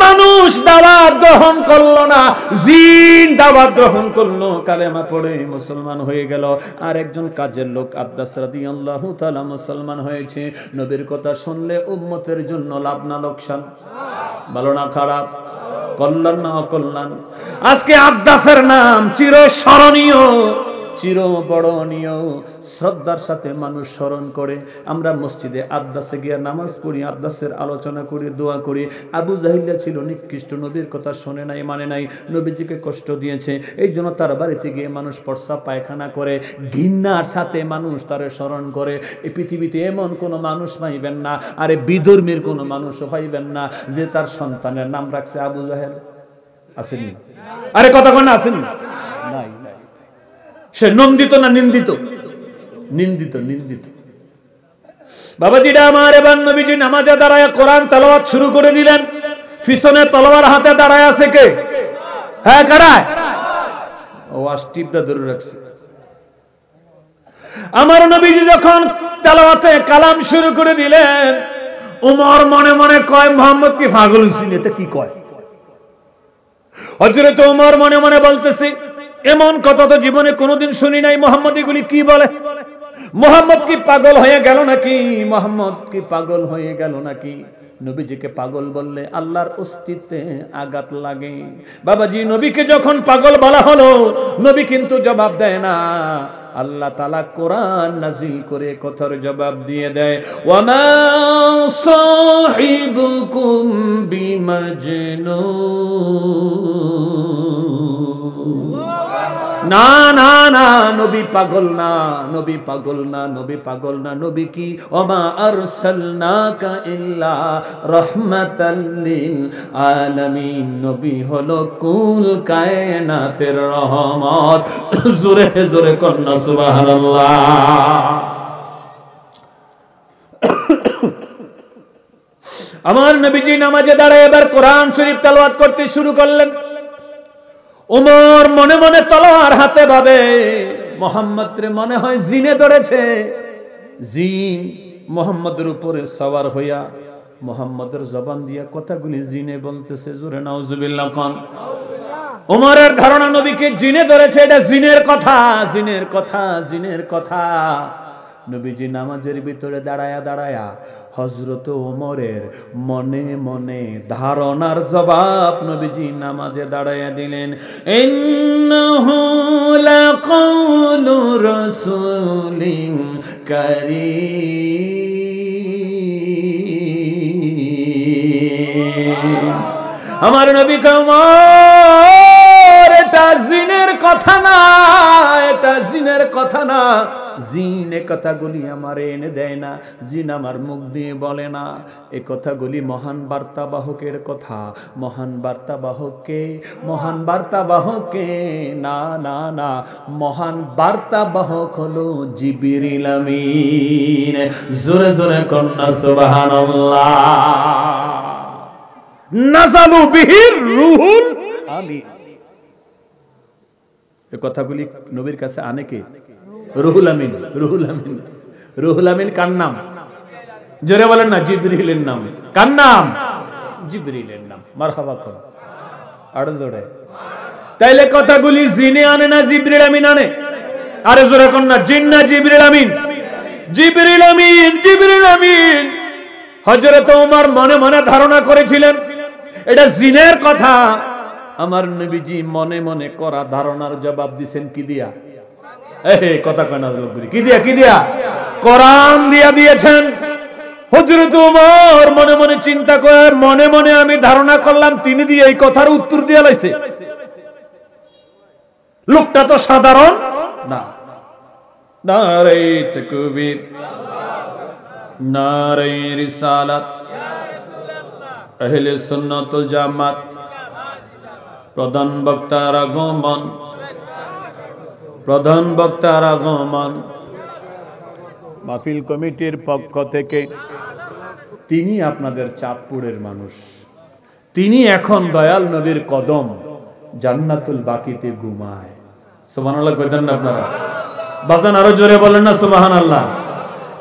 মানুষ দাওয়াত গ্রহণ করলো না, জিন দাওয়াত গ্রহণ করলো, কালেমা পড়ে মুসলমান হয়ে গেল। আর একজন কাজের লোক আব্বাস রাদিয়াল্লাহু তাআলা মুসলমান হয়েছে। নবীর কথা শুনলে উম্মতের জন্য লাভ না লোকসান? ভালো না খারাপ? কল্যাণ না অকল্যাণ? আজকে আব্বাসের নাম চিরস্মরণীয়, চির বরণীয়, শ্রদ্ধার সাথে মানুষ স্মরণ করে। আমরা মসজিদে আব্বাসে গিয়ে নামাজ পড়ি, আব্বাসের আলোচনা করি, দোয়া করি। আবু জাহিল্লা ছিল নিকৃষ্ট, নবীর কথা শোনে নাই, মানে নাই, নবীজিকে কষ্ট দিয়েছে, এই জন্য তার বাড়িতে গিয়ে মানুষ প্রস্রাব পায়খানা করে, ঘৃণার সাথে মানুষ তারে স্মরণ করে। এই পৃথিবীতে এমন কোনো মানুষ পাইবেন না, আরে বিধর্মীর কোনো মানুষও পাইবেন না যে তার সন্তানের নাম রাখছে আবু জাহেল। আসেনি? আরে কথা কন আসেনি? নাই। সে নন্দিত না নিন্দিত? নিন্দিত, নিন্দিত। বাবাজিরা আমার, এবার নবীজি নামাজে দাঁড়ায় কোরআন তেলাওয়াত শুরু করে দিলেন। পিছনে তলোয়ার হাতে দাঁড়ায় আছে কে? হ্যাঁ, কারা? ও আস্টিপটা ধরে রাখছে। আমার নবীজি যখন তেলাওয়াতে কালাম শুরু করে দিলেন, উমর মনে মনে কয়, মোহাম্মদ কি পাগল হইছেন? এটা কি কয়? হযরত উমর মনে মনে বলতেছে, এমন কথা তো জীবনে কোনোদিন শুনি নাই, মোহাম্মদ এগুলি কি বলে? মোহাম্মদ কি পাগল হয়ে গেল নাকি? মোহাম্মদ কি পাগল হয়ে গেল নাকি? নবীজিকে পাগল বললে আল্লাহর অস্তিত্বে আঘাত লাগে। বাবাজি, নবীকে যখন পাগল বলা হলো, নবী কিন্তু জবাব দেয় না। আল্লাহ তাআলা কোরআন নাজিল করে কথার জবাব দিয়ে দেয়, ওয়ামা সাহিবুকুম বিমাজনুন। না না না, নবী পাগল না, নবী পাগল না, নবী পাগল না। নবী কি? ওমা আরসালনাকা ইল্লা রাহমাতাল লিল আলামিন। নবী হলো কুল কায়নাতের রহমত। জোরে জোরে কন্না সুবহানাল্লাহ। আমার নবীজি নামাজে দাঁড়ায় এবার কোরআন শরীফ তেলাওয়াত করতে শুরু করলেন। ওমর মনে মনে তলোয়ার হাতে ভাবে, মোহাম্মদ রে মনে হয় জিনে ধরেছে। জিন মোহাম্মদের উপরে সওয়ার হইয়া মোহাম্মদের জবান দিয়া কথাগুলি জিনে বলতেছে। জোরে নাউজুবিল্লাহ কোন। ওমরের ধারণা নবীকে জিনে ধরেছে, এটা জিনের কথা, জিনের কথা, জিনের কথা। নবীজি নামাজের ভিতরে দাঁড়ায়া দাঁড়ায়া হযরত ওমরের মনে মনে ধারণার জবাব নবীজি নামাজে দাঁড়ায়া দিলেন। ইন্নাহু লাকাউলু রাসূলিন কারীম। আমার নবী ওমর, এটা জিনের কথা না, এটা জিনের কথা না। জিন এ কথাগুলি আমারে এনে দেয় না, জিন আমার মুখ দিয়ে বলে না। এ কথাগুলি মহান বার্তাবাহকের কথা। মহান বার্তাবাহককে, মহান বার্তাবাহকে না না না, মহান বার্তাবাহক হলো জিবরিল আমিন। জোরে জোরে কন্না সুবহানাল্লাহ। নাযালু বিহির রূহুল আমিন। এই কথাগুলি নবীর কাছে আনে কে? রুহুল আমিন। রুহুল আমিন, রুহুল আমিন কার নাম? জোরে বলেন না। জিবরিলের নাম। কার নাম? জিবরিলের নাম। মারহাবা কর আরো জোরে। তাইলে কথাগুলি জিনে আনে না জিবরিল আমিন আনে? আরে জোরে কোন না। জিন না জিবরিল আমিন? জিবরিল আমিন, জিবরিল আমিন। হযরত ওমর মনে মনে ধারণা করেছিলেন এটা জিনের কথা। আমার নবীজি মনে মনে করা ধারণার জবাব দিবেন কি দিয়া? কথা কয় না লোকগুলি। কি দিয়া? কি দিয়া? কোরআন দিয়া দিয়েছেন। হযরত ওমর মনে মনে চিন্তা করে, মনে মনে আমি ধারণা করলাম তিনি দিয়ে এই কথার উত্তর দিয়ে লাইছে। লোকটা তো সাধারণ না। নারে তাকবীর, নারে রিসালাত, আহলে সুন্নাত ওয়াল জামাত, প্রধান বক্তার আগমন, প্রধান বক্তার আগমন, মাহফিল কমিটির পক্ষ থেকে। তিনি আপনাদের চাঁদপুরের মানুষ, তিনি এখন দয়াল নবীর কদম জান্নাতুল বাকিতে ঘুমায়। সুবহানাল্লাহ কইতেন না আপনারা? বাজান আরো জোরে বলেন না সুবহানাল্লাহ।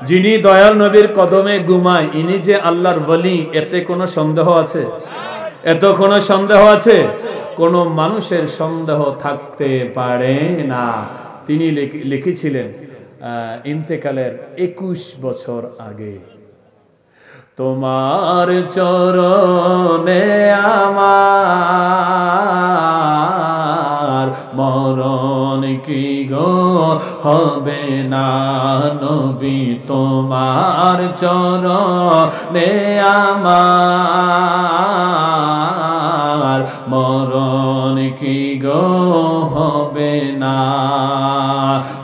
যিনি দয়াল নবীর কদমে ঘুমায়, ইনি যে আল্লাহর ওলি, এতে কোনো সন্দেহ আছে? এত কোনো সন্দেহ আছে? কোন মানুষের সন্দেহ থাকতে পারে না। তিনি লিখেছিলেন ইন্তেকালের 21 বছর আগে, তোমার চরণে আমার মরণ কি গো হবে না নবী, তোমার চরণে আমার মরণ কি গো হবে না।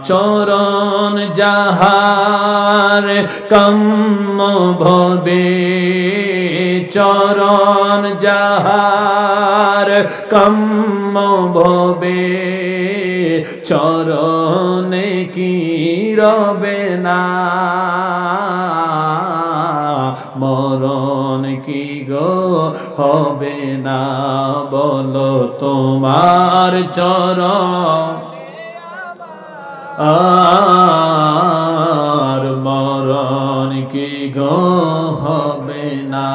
চরণ যাহার কাম্য ভবে, চরণ যাহার কাম্য ভবে, চরণে কি রবে না মরণ কি গো হবে না। বলো তোমার চরণ আর মরণ কি গো হবে না।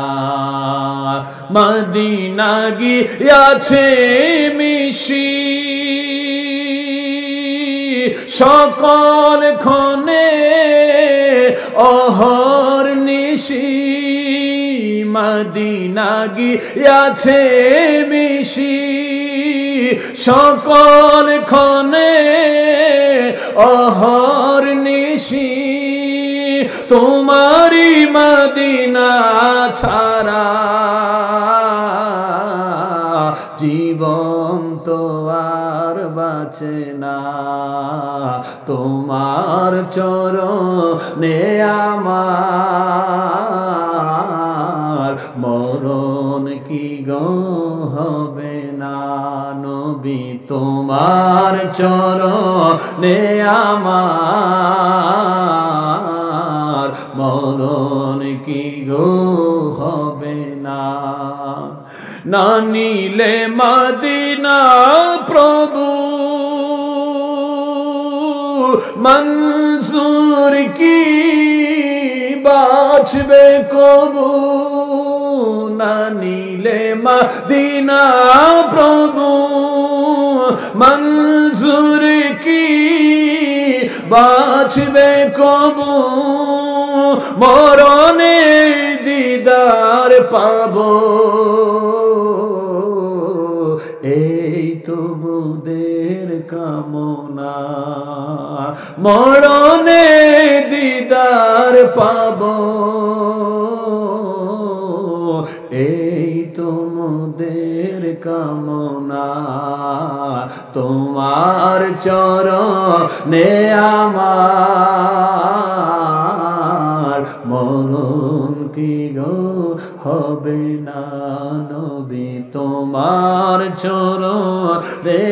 মদিনা গিয়াছে মিশি সকল ক্ষণে অহর নিশি, মদিনা গিয়াছে মিশি সকল ক্ষণে অহর নিশি, তোমারি মদিনা ছাড়া জীবন তো আর বাঁচে না। তোমার চরণে আমার মরণ কি গো হবে না নবী, তোমার চরণে আমার মরণ কি গো হবে না। না নিলে মদিনা প্রভু মনসুর কি বাঁচবে কবু, না নিলে মদিনা প্রভু মনসুর কি বাঁচবে কবু, মরণে দিদার পাবো এই তো বুদের কামনা, মরণে দিদার পাবো এই তো মুদের কামনা। তোমার চরণে আমার মরণ কি গো হবে না নবী, তোমার চরণে